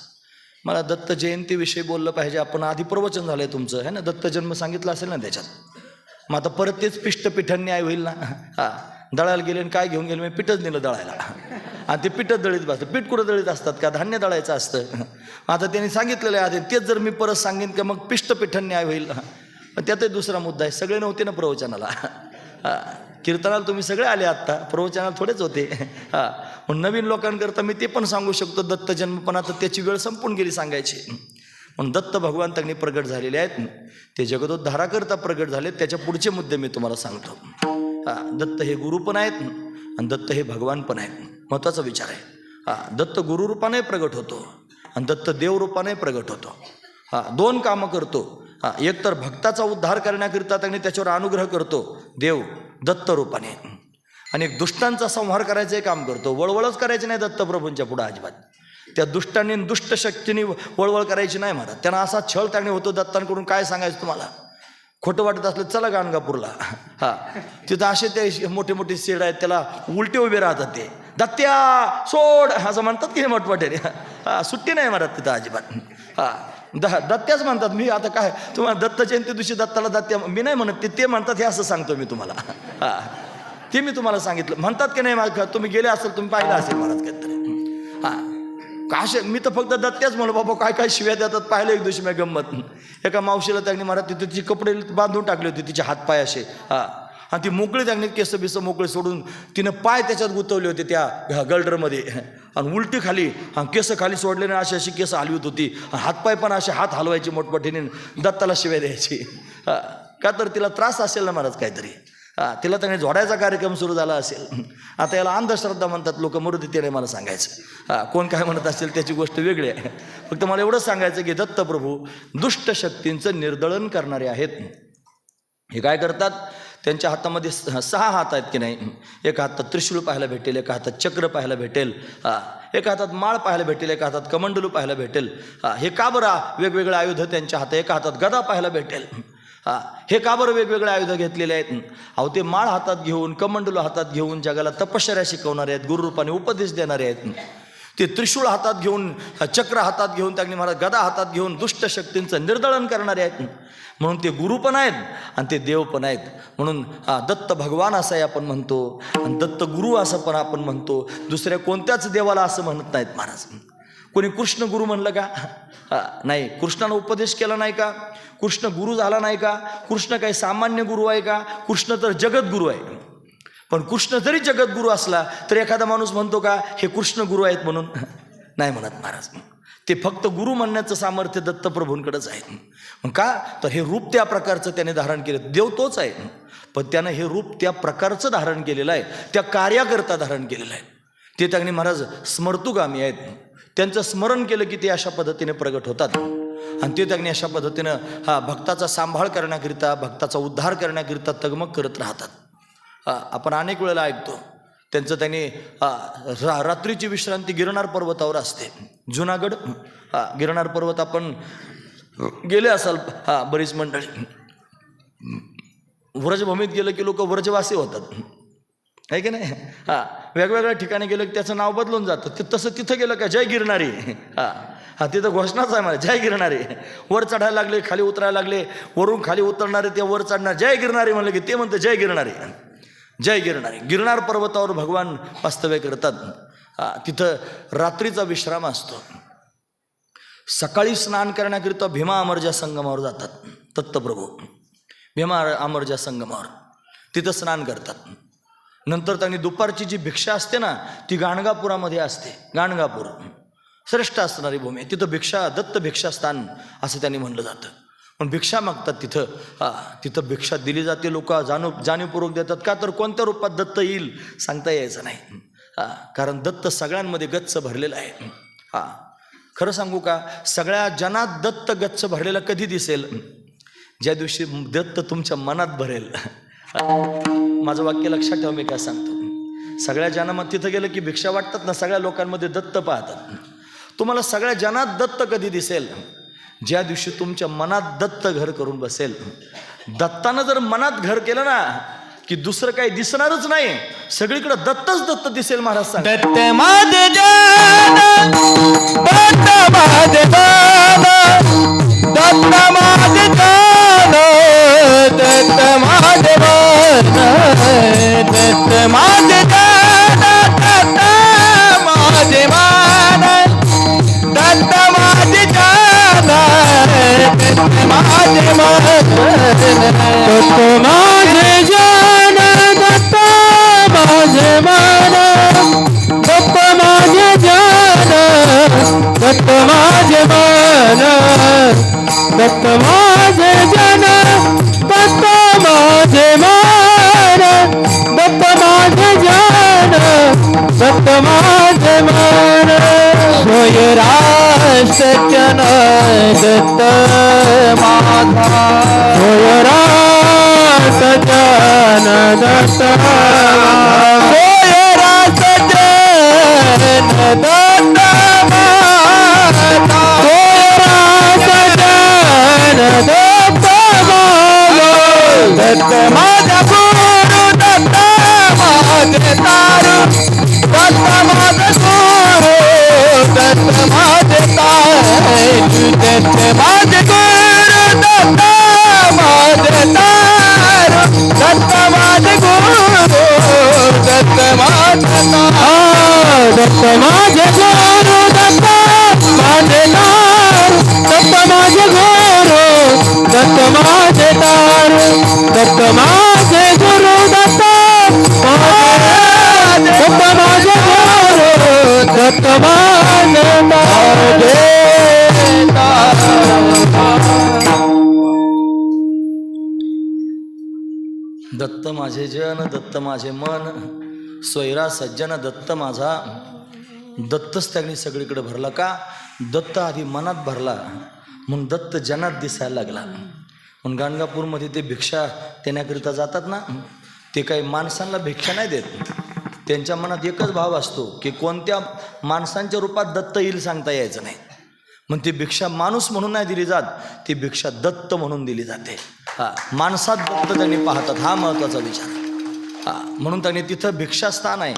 मला दत्त जयंतीविषयी बोललं पाहिजे. आपण आधी प्रवचन झालंय तुमचं है ना, दत्त जन्म सांगितलं असेल ना त्याच्यात. मग आता परत तेच पिष्टपीठन न्याय होईल ना. दळायला गेले आणि काय घेऊन गेले? मी पीठच नेलं दळायला, आणि ते पीठच दळीत बसतं. पीठ कुठं दळीत असतात का? धान्य दळायचं असतं. आता त्यांनी सांगितलेलं आहे आधी, तेच जर मी परत सांगेन का मग पिष्टपीठन न्याय होईल. त्यातही दुसरा मुद्दा आहे, सगळे नव्हते ना प्रवचनाला. कीर्तनाला तुम्ही सगळे आले, आत्ता प्रवचनाला थोडेच होते. म्हणून नवीन लोकांकरता मी ते पण सांगू शकतो दत्त जन्म, पण आता त्याची वेळ संपून गेली सांगायची. म्हणून दत्त भगवान त्यांनी प्रगट झालेले आहेत, ते जगदोद्धाराकरता प्रगट झाले. त्याच्या पुढचे मुद्दे मी तुम्हाला सांगतो. दत्त हे गुरु पण आहेत आणि दत्त हे भगवान पण आहेत. महत्त्वाचा विचार आहे. दत्त गुरुरूपाने प्रगट होतो आणि दत्त देवरूपाने प्रगट होतो. दोन कामं करतो. एक तर भक्ताचा उद्धार करण्याकरिता त्यांनी त्याच्यावर अनुग्रह करतो देव दत्त रूपाने, आणि एक दुष्टांचा संहार करायचं काम करतो. वळवळच करायची नाही दत्तप्रभूंच्या पुढं अजिबात. त्या दुष्टांनी दुष्ट शक्तीने वळवळ करायची नाही महाराज. त्यांना असा छळ त्याने होतो दत्तांकडून, काय सांगायचं तुम्हाला. खोटं वाटत असलं चला गाणगापूरला. तिथं असे ते मोठे मोठे शेड आहेत, त्याला उलटे उभे राहतात. ते दत्त्या सोड असं म्हणतात की मोठमोठ्याने. सुट्टी नाही महाराज तिथं अजिबात. दत्त्याच म्हणतात. मी आता काय तुम्हाला दत्त जयंती दिवशी दत्ताला दत्त्या मी नाही म्हणत, ते म्हणतात हे असं सांगतो मी तुम्हाला. ते मी तुम्हाला सांगितलं. म्हणतात की नाही, तुम्ही गेले असेल, तुम्ही पाहिलं असेल महाराज काहीतरी. काश मी तर फक्त दत्त्याच म्हणलो बाबा, काय काय शिव्या देतात पाहिलं एक दिवशी मी गंमत. एका मावशीला त्यांनी महाराज तिथे तिचे कपडे बांधून टाकले होते, तिचे हातपाय असे. आणि ती मोकळी त्यांनी केस बिस मोकळे सोडून तिनं पाय त्याच्यात गुंतवले होते त्या गल्डरमध्ये आणि उलटी खाली केस खाली सोडले ना अशी केस हलवीत होती. हातपाय पण असे हात हलवायचे मोठमोठीने, दत्ताला शिवाय द्यायची. का तर तिला त्रास असेल ना महाराज काहीतरी. तिला त्याने झोडायचा कार्यक्रम सुरू झाला असेल. आता याला अंधश्रद्धा म्हणतात लोक, मरुदी ते नाही मला सांगायचं. कोण काय म्हणत असेल त्याची गोष्ट वेगळी आहे. फक्त मला एवढंच सांगायचं की दत्तप्रभू दुष्ट शक्तींचं निर्दळन करणारे आहेत. हे काय करतात, त्यांच्या हातामध्ये 6 हात आहेत की नाही. एका हातात त्रिशूळ पाहायला भेटेल, एका हातात चक्र पाहायला भेटेल, एका हातात माळ पाहायला भेटेल, एका हातात कमंडलू पाहायला भेटेल. हे का बरं वेगवेगळे आयुध त्यांच्या हातात, एका हातात गदा पाहायला भेटेल. हे का बरं वेगवेगळे आयुध घेतलेले आहेत. अहो ते माळ हातात घेऊन, कमंडलू हातात घेऊन जगाला तपश्चर्या शिकवणारे आहेत, गुरुरूपाने उपदेश देणारे आहेत. ते त्रिशूळ हातात घेऊन, चक्र हातात घेऊन, त्यांनी महाराज गदा हातात घेऊन दुष्ट शक्तींचं निर्दळन करणारे आहेत. म्हणून ते गुरु पण आहेत आणि ते देव पण आहेत. म्हणून दत्त भगवान असंही आपण म्हणतो आणि दत्त गुरु असं पण आपण म्हणतो. दुसऱ्या कोणत्याच देवाला असं म्हणत नाहीत महाराज. कोणी कृष्ण गुरु म्हणलं का? नाही. कृष्णानं उपदेश केला नाही का? कृष्ण गुरु झाला नाही का? कृष्ण काही सामान्य गुरु आहे का? कृष्ण तर जगद्गुरु आहे. पण कृष्ण जरी जगद्गुरु असला तर एखादा माणूस म्हणतो का हे कृष्ण गुरु आहेत म्हणून? नाही म्हणत महाराज. ते फक्त गुरु म्हणण्याचं सामर्थ्य दत्तप्रभूंकडेच आहे. मग का तर हे रूप त्या प्रकारचं त्याने धारण केलं. देव तोच आहे, पण त्यानं हे रूप त्या प्रकारचं धारण केलेलं आहे, त्या कार्याकरता धारण केलेलं आहे. ते त्यांनी महाराज स्मर्तुगामी आहेत. त्यांचं स्मरण केलं की ते अशा पद्धतीने प्रगट होतात आणि ते त्यांनी अशा पद्धतीनं भक्ताचा सांभाळ करण्याकरिता, भक्ताचा उद्धार करण्याकरिता तगमग करत राहतात. आपण अनेक वेळेला ऐकतो त्यांचं त्यांनी रात्रीची विश्रांती गिरनार पर्वतावर असते. जुनागड गिरनार पर्वत आपण गेले असाल बरीच मंडळी. व्रजभूमीत गेलं की लोक व्रजवासी होतात, आहे की नाही. वेगवेगळ्या ठिकाणी गेलं की त्याचं नाव बदलून जातं. ते तसं तिथं गेलं का जय गिरणारी. तिथं घोषणाच आहे मला, जय गिरणारी. वर चढायला लागले, खाली उतरायला लागले, वरून खाली उतरणारे ते वर चढणार, जय गिरणारी म्हणलं की ते म्हणतं जय गिरणारी, जय गिरणारी. गिरनार पर्वतावर भगवान वास्तव्य करतात. तिथं रात्रीचा विश्राम असतो. सकाळी स्नान करण्याकरिता भीमा अमरजा संगमावर जातात दत्तप्रभू. भीमा अमरजा संगमावर तिथं स्नान करतात. नंतर त्यांनी दुपारची जी भिक्षा असते ना ती गाणगापुरामध्ये असते. गाणगापूर श्रेष्ठ असणारी भूमी आहे. तिथं भिक्षा, दत्त भिक्षास्थान असं त्यांनी म्हणलं जातं. पण भिक्षा मागतात तिथं भिक्षा दिली जाते. लोक जाणीवपूर्वक देतात. का तर कोणत्या रूपात दत्त येईल सांगता यायचं नाही. कारण दत्त सगळ्यांमध्ये गच्च भरलेला आहे. खरं सांगू का, सगळ्या जनात दत्त गच्च भरलेला कधी दिसेल? ज्या दिवशी दत्त तुमच्या मनात भरेल. माझं वाक्य लक्षात ठेवा, मी काय सांगतो. सगळ्या जनात तिथं गेलं की भिक्षा वाटतात ना, सगळ्या लोकांमध्ये दत्त पाहतात. तुम्हाला सगळ्या जनात दत्त कधी दिसेल? ज्या दिवशी तुमच्या मनात दत्त घर करून बसेल. दत्तानं जर मनात घर केलं ना की दुसरं काही दिसणारच नाही, सगळीकडे दत्तच दत्त दिसेल. महाराज सांग, दत्त माझे जान, दत्त माझे जान, दत्त माझे जान, दत्त माझे जान, दत्त माझे जान, दत्त माझे मान, दत्त माझे जान, दत्त माझे मान, दत्त माझे जान, दत्त माझे मान, दत्त माझे जान, दत्त माझे मान, दत्त माझे जान, दत्त माझे मान, दत्त माझे जान, दत्त माझे मान. सोयरा सज्जन दत्त माझा, सोयरा सज्जन दत्त, सोयरा सज्जन दत्त माझा, सोयरा सज्जन दत्त माझा, दत्त माझा गुरु, दत्त माझे तारू, दत्त माझा गुरु, दत्त माझे तारू, दत्त माझे गुरु, दत्त माझे तारू, दत्त माझे गुरु, दत्त माझे तारू, दत्त माझे गुरु, दत्त माझे तारू, दत्त माझे गुरु, दत्त माझे तारू, दत्त माझे गुरु, माझे जन, दत्त माझे मन, सोयरा सज्जन दत्त माझा. दत्तच त्यांनी सगळीकडे भरला का? दत्त आधी मनात भरला म्हणून दत्त जनात दिसायला लागला. म्हणून गाणगापूरमध्ये ते भिक्षा देण्याकरिता जातात ना, ते काही माणसांना भिक्षा नाही देत. त्यांच्या मनात एकच भाव असतो की कोणत्या माणसांच्या रूपात दत्त येईल सांगता यायचं नाही. मग ती भिक्षा माणूस म्हणून नाही दिली जात, ती भिक्षा दत्त म्हणून दिली जाते. माणसात दत्त त्यांनी पाहतात, हा महत्त्वाचा विचार. म्हणून त्यांनी तिथं भिक्षास्थान आहे.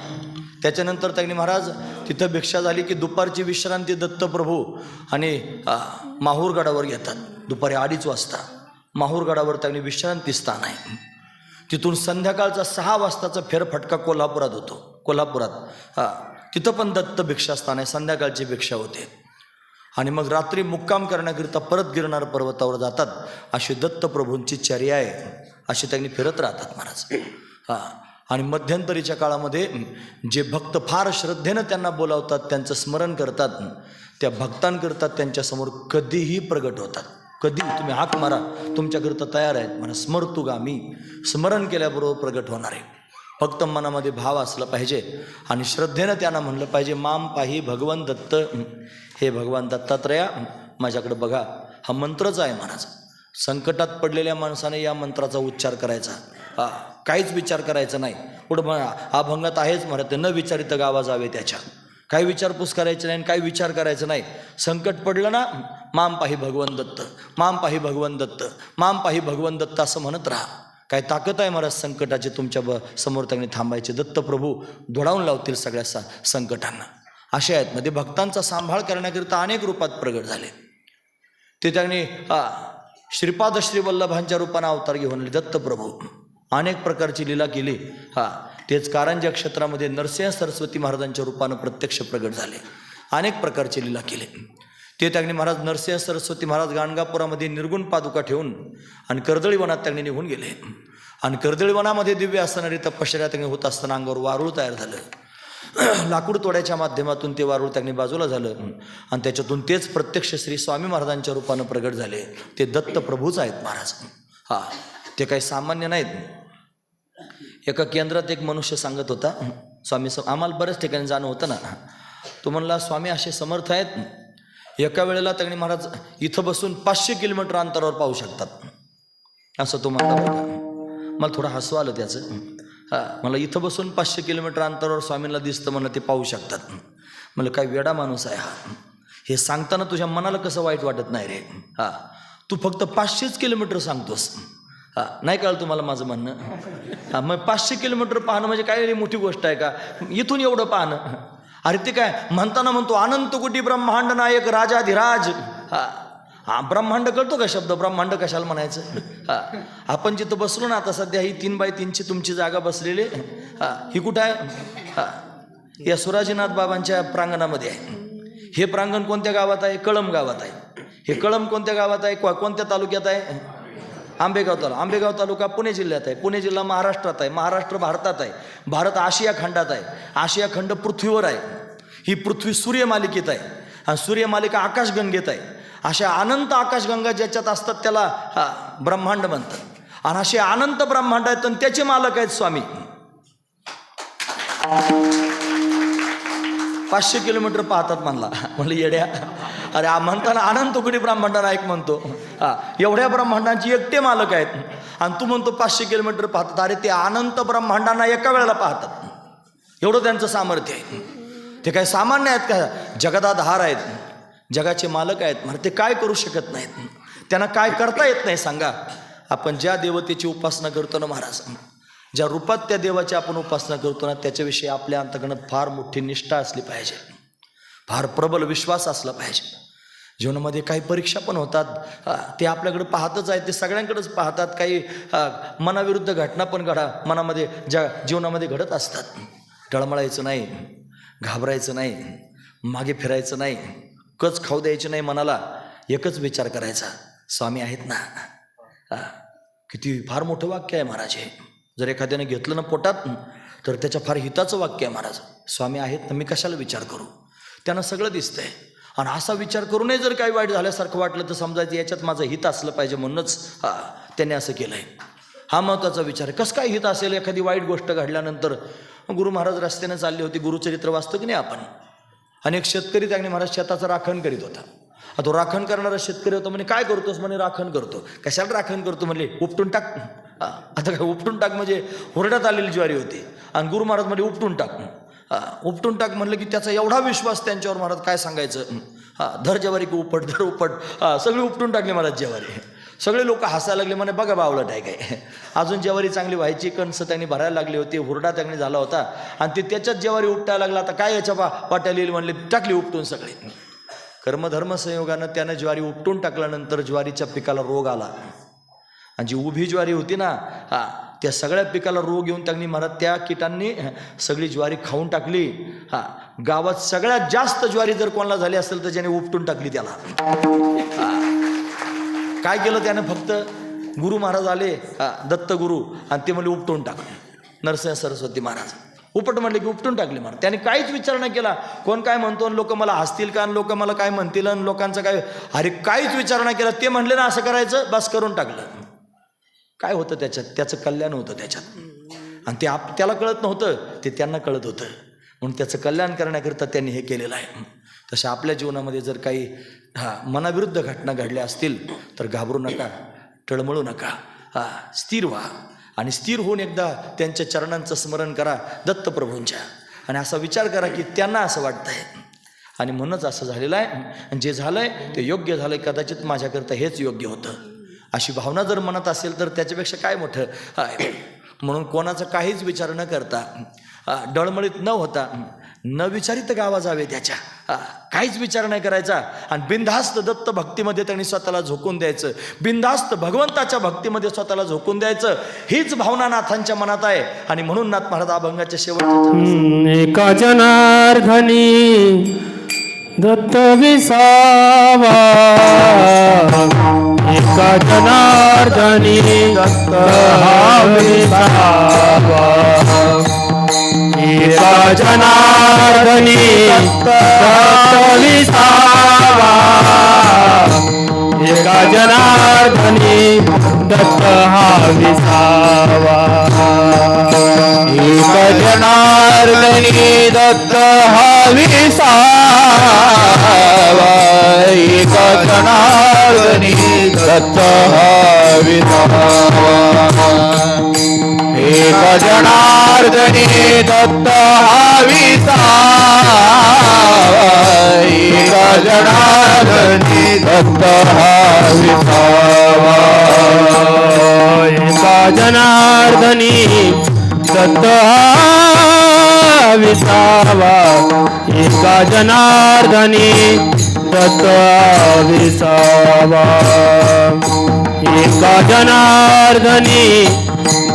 त्याच्यानंतर त्यांनी महाराज तिथं भिक्षा झाली की दुपारची विश्रांती दत्तप्रभू आणि माहूरगडावर घेतात. दुपारी 2:30 वाजता माहूरगडावर त्यांनी विश्रांती स्थान आहे. तिथून संध्याकाळचा 6 वाजताचा फेरफटका कोल्हापुरात होतो. कोल्हापुरात तिथं पण दत्त भिक्षास्थान आहे, संध्याकाळची भिक्षा होते. आणि मग रात्री मुक्काम करण्याकरिता परत गिरनार पर्वतावर जातात. अशी दत्तप्रभूंची चर्या आहे, अशी त्यांनी फिरत राहतात महाराज. आणि मध्यंतरीच्या काळामध्ये जे भक्त फार श्रद्धेनं त्यांना बोलावतात, त्यांचं स्मरण करतात, त्या भक्तांकरता त्यांच्यासमोर कधीही प्रगट होतात. कधी तुम्ही हाक मारा, तुमच्याकरता तयार आहेत. म्हणा स्मरतुगामी, स्मरण केल्याबरोबर प्रगट होणार आहे. फक्त मनामध्ये भाव असला पाहिजे आणि श्रद्धेनं त्यांना म्हणलं पाहिजे, माम पाही भगवन दत्त, हे भगवान दत्तात्रया माझ्याकडे बघा. हा मंत्रच आहे महाराज. संकटात पडलेल्या माणसाने या मंत्राचा उच्चार करायचा, काहीच विचार करायचा नाही. पुढं अभंगात आहेच महाराज, न विचारित गावा जावे त्याच्या. काही विचारपूस करायची नाही, काही विचार करायचा नाही. संकट पडलं ना, माम पाही भगवन दत्त, माम पाही भगवन दत्त, माम पाही भगवन दत्त असं म्हणत राहा. काय ताकद आहे महाराज संकटाचे तुमच्या समोर त्यांनी थांबायचे. दत्तप्रभू धोडावून लावतील सगळ्या संकटांना. असे आहेत. मध्ये भक्तांचा सांभाळ करण्याकरिता अनेक रूपात प्रगट झाले. ते त्यांनी श्रीपाद श्रीवल्लभांच्या रूपाने अवतार घेऊन आले. दत्तप्रभू अनेक प्रकारची लीला केली. तेच कारंजा क्षेत्रामध्ये नरसिंह सरस्वती महाराजांच्या रूपानं प्रत्यक्ष प्रगट झाले. अनेक प्रकारची लीला केले. ते त्यांनी महाराज नरसिंह सरस्वती महाराज गाणगापुरामध्ये निर्गुण पादुका ठेवून आणि कर्दळी वनात त्यांनी निघून गेले. आणि कर्दळी वनामध्ये दिव्य असणारी तपश्चर्या त्यांनी होत असताना अंगावर वारूळ तयार झालं. लाकूड तोड्याच्या माध्यमातून ते वारूळ त्यांनी बाजूला झालं आणि त्याच्यातून तेच प्रत्यक्ष श्री स्वामी महाराजांच्या रूपानं प्रगट झाले. ते दत्तप्रभूच आहेत महाराज. ते काही सामान्य नाहीत. एका केंद्रात एक मनुष्य सांगत होता, स्वामी आम्हाला बऱ्याच ठिकाणी जाणं होतं ना, तो म्हणला स्वामी असे समर्थ आहेत, एका वेळेला त्यांनी महाराज इथं बसून 500 किलोमीटर अंतरावर पाहू शकतात, असं तो म्हणला. बरं का, मला थोडं हसू आलं त्याचं. मला इथं बसून 500 किलोमीटर अंतरावर स्वामींना दिसतं म्हणलं, ते पाहू शकतात. म्हणलं काय वेडा माणूस आहे हा. हे सांगताना तुझ्या मनाला कसं वाईट वाटत नाही रे. तू फक्त 500 किलोमीटर सांगतोस. नाही कळलं तुम्हाला माझं म्हणणं. मग 500 किलोमीटर पाहणं म्हणजे काय मोठी गोष्ट आहे का? इथून एवढं पाहणं. अरे ते काय म्हणताना म्हणतो, अनंत कोटी ब्रह्मांड नायक राजाधिराज. ब्रह्मांड कळतो का शब्द? ब्रह्मांड कशाला म्हणायचं? आपण जिथं बसलो ना आता सध्या, ही 3x3ची तुमची जागा बसलेली, ही कुठं आहे? या सुराजीनाथ बाबांच्या प्रांगणामध्ये आहे. हे प्रांगण कोणत्या गावात आहे? कळंब गावात आहे. हे कळंब कोणत्या गावात आहे? कोणत्या तालुक्यात आहे? आंबेगाव तालुका. आंबेगाव तालुका पुणे जिल्ह्यात आहे. पुणे जिल्हा महाराष्ट्रात आहे. महाराष्ट्र भारतात आहे. भारत आशिया खंडात आहे. आशिया खंड पृथ्वीवर आहे. ही पृथ्वी सूर्यमालिकेत आहे आणि सूर्यमालिका आकाशगंगेत आहे. अशा अनंत आकाशगंगा ज्याच्यात असतात त्याला ब्रह्मांड म्हणतात. आणि असे अनंत ब्रह्मांड आहेत आणि त्याचे मालक आहेत स्वामी. 500 किलोमीटर पाहतात म्हणला. म्हणलं येड्या, अरे म्हणताना अनंत कोटी ब्रह्मांड नायक म्हणतो. एवढ्या ब्रह्मांडांची एकटे मालक आहेत आणि तू म्हणतो 500 किलोमीटर पाहतात. अरे ते अनंत ब्रह्मांडांना एका वेळेला पाहतात. एवढं त्यांचं सामर्थ्य आहे. ते काय सामान्य आहेत का? जगदाधार आहेत, जगाचे मालक आहेत. म्हणजे ते काय करू शकत नाहीत. त्यांना काय करता येत नाही सांगा. आपण ज्या देवतेची उपासना करतो ना महाराज, ज्या रूपात त्या देवाची आपण उपासना करतो ना, त्याच्याविषयी आपल्या अंतकरणात फार मोठी निष्ठा असली पाहिजे, फार प्रबल विश्वास असला पाहिजे. जीवनामध्ये काही परीक्षा पण होतात, ते आपल्याकडे पाहतच आहेत, ते सगळ्यांकडेच पाहतात. काही मनाविरुद्ध घटना पण मनामध्ये ज्या जीवनामध्ये घडत असतात. टळमळायचं नाही, घाबरायचं नाही, मागे फिरायचं नाही, कच खाऊ द्यायची नाही मनाला. एकच विचार करायचा, स्वामी आहेत ना. किती फार मोठं वाक्य आहे महाराज हे. जर एखाद्याने घेतलं ना पोटात तर त्याच्या फार हिताचं वाक्य आहे महाराज. स्वामी आहेत ना, मी कशाला विचार करू? त्यांना सगळं दिसतंय. आणि असा विचार करूनही जर काही वाईट झाल्यासारखं वाटलं तर समजायचं याच्यात माझं हित असलं पाहिजे, म्हणूनच त्यांनी असं केलंय. हा महत्त्वाचा विचार आहे. कसं काय हित असेल एखादी वाईट गोष्ट घडल्यानंतर? गुरु महाराज रस्त्याने चालले होते, गुरुचरित्र वाचतो की नाही आपण, आणि एक शेतकरी त्याने महाराज शेताचं राखण करीत होता. तो राखण करणारा शेतकरी होता. म्हणे काय करतोस? म्हणे राखण करतो. कशाला राखण करतो? म्हणले उपटून टाक. आता काय उपटून टाक म्हणजे हुरड्यात आलेली ज्वारी होती आणि गुरु महाराज म्हणजे उपटून टाक. उपटून टाक म्हणलं की त्याचा एवढा विश्वास त्यांच्यावर, महाराज काय सांगायचं. धर ज्वारी की उपट, धर उपट. सगळी उपटून टाकली महाराज ज्वारी. सगळे लोक हसायला लागले. म्हणे बघा बावळट आहे काय, अजून ज्वारी चांगली व्हायची, कणसं त्यांनी भरायला लागली होती, हुरडा त्यांनी झाला होता आणि ते त्याच्यात ज्वारी उपटायला लागला. आता काय याच्या वाट्याला येईल म्हणले, टाकली उपटून सगळी. कर्मधर्म संयोगानं त्यानं ज्वारी उपटून टाकल्यानंतर ज्वारीच्या पिकाला रोग आला आणि जी उभी ज्वारी होती ना, त्या सगळ्या पिकाला रोग येऊन त्यांनी महाराज त्या कीटांनी सगळी ज्वारी खाऊन टाकली. गावात सगळ्यात जास्त ज्वारी जर कोणाला झाली असेल तर ज्याने उपटून टाकली त्याला. काय केलं त्यानं? फक्त गुरु महाराज आले, दत्त गुरु, आणि ते म्हणले उपटून टाक. नरसिंह सरस्वती महाराज उपट म्हणले की उपटून टाकले महाराज. त्याने काहीच विचार नाही केला कोण काय म्हणतो, लोक मला हसतील का, लोक मला काय म्हणतील, लोकांचं काय, अरे काहीच विचार नाही केला. ते म्हणले ना असं करायचं, बस करून टाकलं. काय होतं त्याच्यात? त्याचं कल्याण होतं त्याच्यात, आणि ते त्याला कळत नव्हतं, ते त्यांना कळत होतं. म्हणून त्याचं कल्याण करण्याकरिता त्यांनी हे केलेलं आहे. तशा आपल्या जीवनामध्ये जर काही मनाविरुद्ध घटना घडल्या असतील तर घाबरू नका, टळमळू नका, स्थिर व्हा आणि स्थिर होऊन एकदा त्यांच्या चरणांचं स्मरण करा, दत्तप्रभूंच्या, आणि असा विचार करा की त्यांना असं वाटतंय आणि म्हणूनच असं झालेलं आहे. आणि जे झालंय ते योग्य झालंय, कदाचित माझ्याकरता हेच योग्य होतं, अशी भावना जर मनात असेल तर त्याच्यापेक्षा काय मोठं आहे. म्हणून कोणाचा काहीच विचार न करता, डळमळीत न होता, न विचारित गावा जावे त्याच्या, काहीच विचार नाही करायचा आणि बिनधास्त दत्त भक्तीमध्ये त्यांनी स्वतःला झोकून द्यायचं, बिनधास्त भगवंताच्या भक्तीमध्ये स्वतःला झोकून द्यायचं. हीच भावना नाथांच्या मनात आहे. आणि म्हणून नाथ महाराज अभंगाच्या शेवटच्या एका जनार्दनी दत्त विसावा, एका जनार्दनी दत्त विसावा, एका जनार्दनी दत्त विसावा, एका जनार्दनी दत्त विसावा, एक जनार्दनी दत्त विसावा, एक जनार्दनी दत्त विसावा, एक जनार्दनी दत्त विसावा, एक जनार्दनी दत्त विसावा, एक जनार्दनी दत्त विसावा, एक जनार्दनी दत्त विसावा, एक जनार्दनी दत्त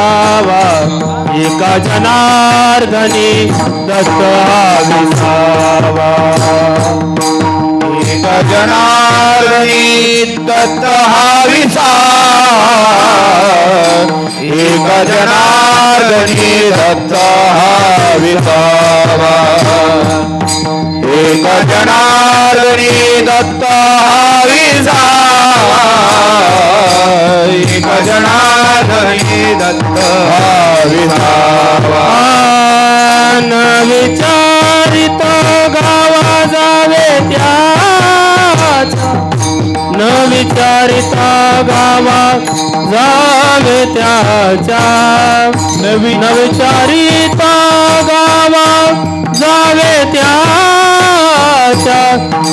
विसावा, एक जनार्दनी दत्त विसावा, एक जनार्दनी दत्त विसावा, एक जनार्दनी दत्त विसावा, एक जनार्दनी दत्त विसावा, एक जनार्दनी दत्त विसावा, न विचारित गावा जावे त्याचा, न विचारिता गावा जावे त्याच्या, न विचारिता गावा जावे त्याच्या,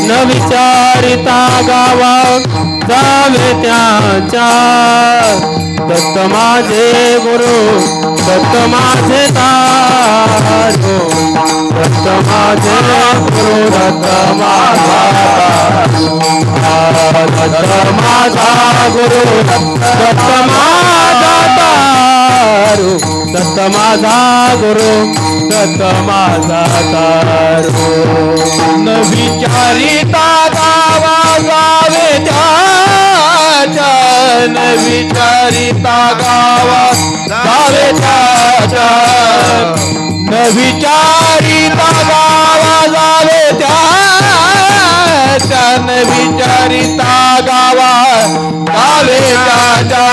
न विचारिता गावा जावे त्याच्या, दत्त माझे गुरु, दत्त माझे तारो, दत्त माझे गुरु, दत्त माझा दत्त माझा गुरु, दत्त माझा तारो, दत्त माझा गुरु, दत्त माझा तारो, न विचारिता गावा जावे त्याच्या, न विचारिता गावा जावे त्याच्या, न विचारिता गावा जावे त्याच्या, न विचारिता गावा जावे रे त्याच्या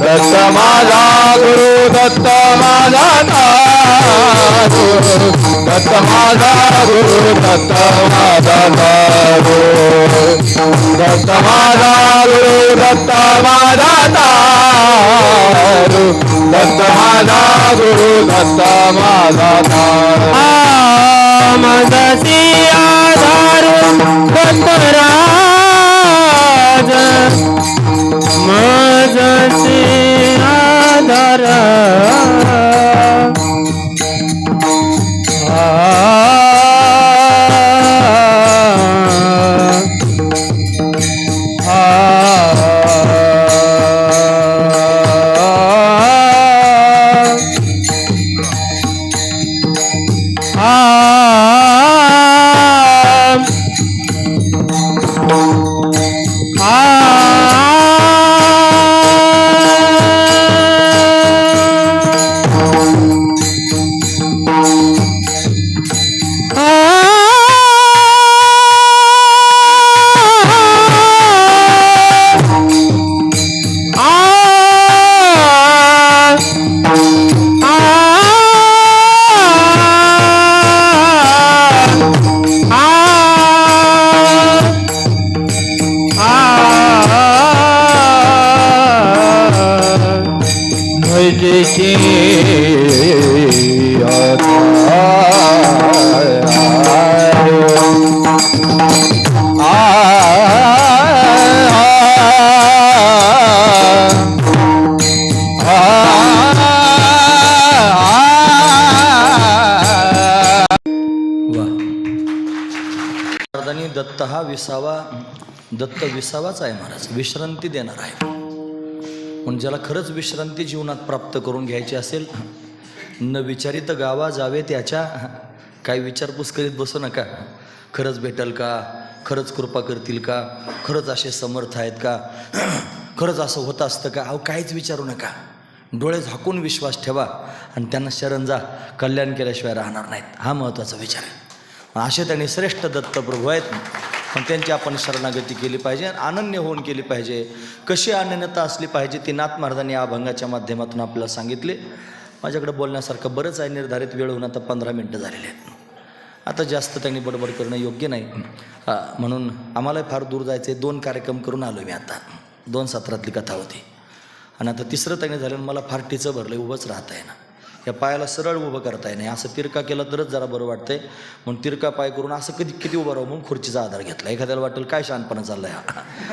दत्त माझा गुरु दत्त माझा दारू दत्त माझा गुरु दत्त माझा दारू दत्त माझा गुरु दत्त माझा दारू दत्त माझा गुरु दत्त माझा दारू माझाची आधारू दत्तराज माझाची आधार दत्त हा विसावा, दत्त विसावाच आहे महाराज, विश्रांती देणार आहे. म्हणून ज्याला खरंच विश्रांती जीवनात प्राप्त करून घ्यायची असेल, न विचारित गावा जावे त्याच्या, काही विचारपूस करीत बसू नका. खरंच भेटेल का, खरंच कृपा करतील का, खरंच असे समर्थ आहेत का, खरंच असं होत असतं का, अहो काहीच विचारू नका. डोळे झाकून विश्वास ठेवा आणि त्यांना शरण जा, कल्याण केल्याशिवाय राहणार नाहीत. हा महत्त्वाचा विचार आहे. असे त्यांनी श्रेष्ठ दत्तप्रभू आहेत, पण त्यांची आपण शरणागती केली पाहिजे, अनन्य होऊन केली पाहिजे. कशी अनन्यता असली पाहिजे ती नाथ महाराजांनी या अभंगाच्या माध्यमातून आपल्याला सांगितले. माझ्याकडे बोलण्यासारखं बरंच आहे, निर्धारित वेळ होऊन आता 15 मिनटं झालेली आहेत. आता जास्त त्यांनी बडबड करणं योग्य नाही, म्हणून आम्हाला फार दूर जायचं आहे. 2 कार्यक्रम करून आलो मी आता, 2 सत्रातली कथा होती आणि आता 3रं त्यांनी झालं. मला फार टिचं भरलं, उभंच राहता आहे ना, या पायाला सरळ उभं करता येईल नाही, असं तिरका केला तरच जरा बरं वाटतंय. म्हणून तिरका पाय करून असं किती उभं राहू, मग खुर्चीचा आधार घेतला. एखाद्याला वाटेल काय शहाणपणा चालला आहे,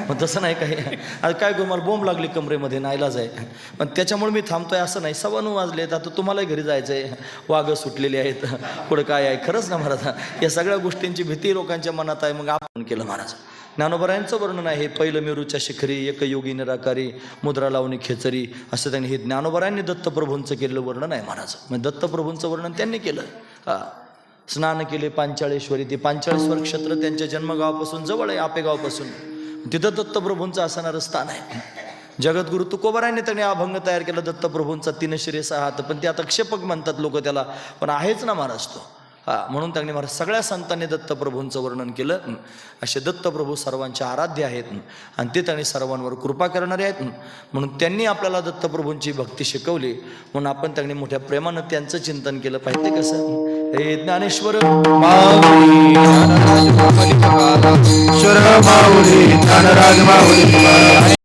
मग तसं नाही काही. आता काय करू, मला बोंब लागली कमरेमध्ये, नाईलाज आहे, पण त्याच्यामुळे मी थांबतोय असं नाही. 9:15 वाजलेत, आता तुम्हालाही घरी जायचं आहे, वाघं सुटलेली आहेत, पुढं काय आहे. खरंच ना महाराज, या सगळ्या गोष्टींची भीती लोकांच्या मनात आहे. मग आपण केलं महाराज. ज्ञानोबरायांचं वर्णन आहे, पहिलं मेरूच्या शिखरी एक योगी निराकारी, मुद्रा लावणी खेचरी, असं त्यांनी हे ज्ञानोबरायांनी दत्तप्रभूंचं केलेलं वर्णन आहे महाराज. म्हणजे दत्तप्रभूंचं वर्णन त्यांनी केलं. स्नान केले पांचाळेश्वरी, ते पांचाळेश्वर क्षेत्र त्यांच्या जन्मगावापासून जवळ आहे, आपेगावपासून. तिथं दत्तप्रभूंचं असणारं स्थान आहे. जगद्गुरु तुकोबारायांनी त्यांनी अभंग तयार केला दत्तप्रभूंचा, 3 शिरे 6 हात, पण ते आता क्षेपक म्हणतात लोक त्याला, पण आहेच ना महाराज तो. म्हणून त्यांनी महाराज सगळ्या संतांनी दत्तप्रभूंचं वर्णन केलं. असे दत्तप्रभू सर्वांचे आराध्य आहेत आणि ते त्यांनी सर्वांवर कृपा करणारे आहेत. म्हणून त्यांनी आपल्याला दत्तप्रभूंची भक्ती शिकवली, म्हणून आपण त्यांनी मोठ्या प्रेमानं त्यांचं चिंतन केलं पाहिजे. कसं, हे ज्ञानेश्वर माऊली ज्ञानराज माऊली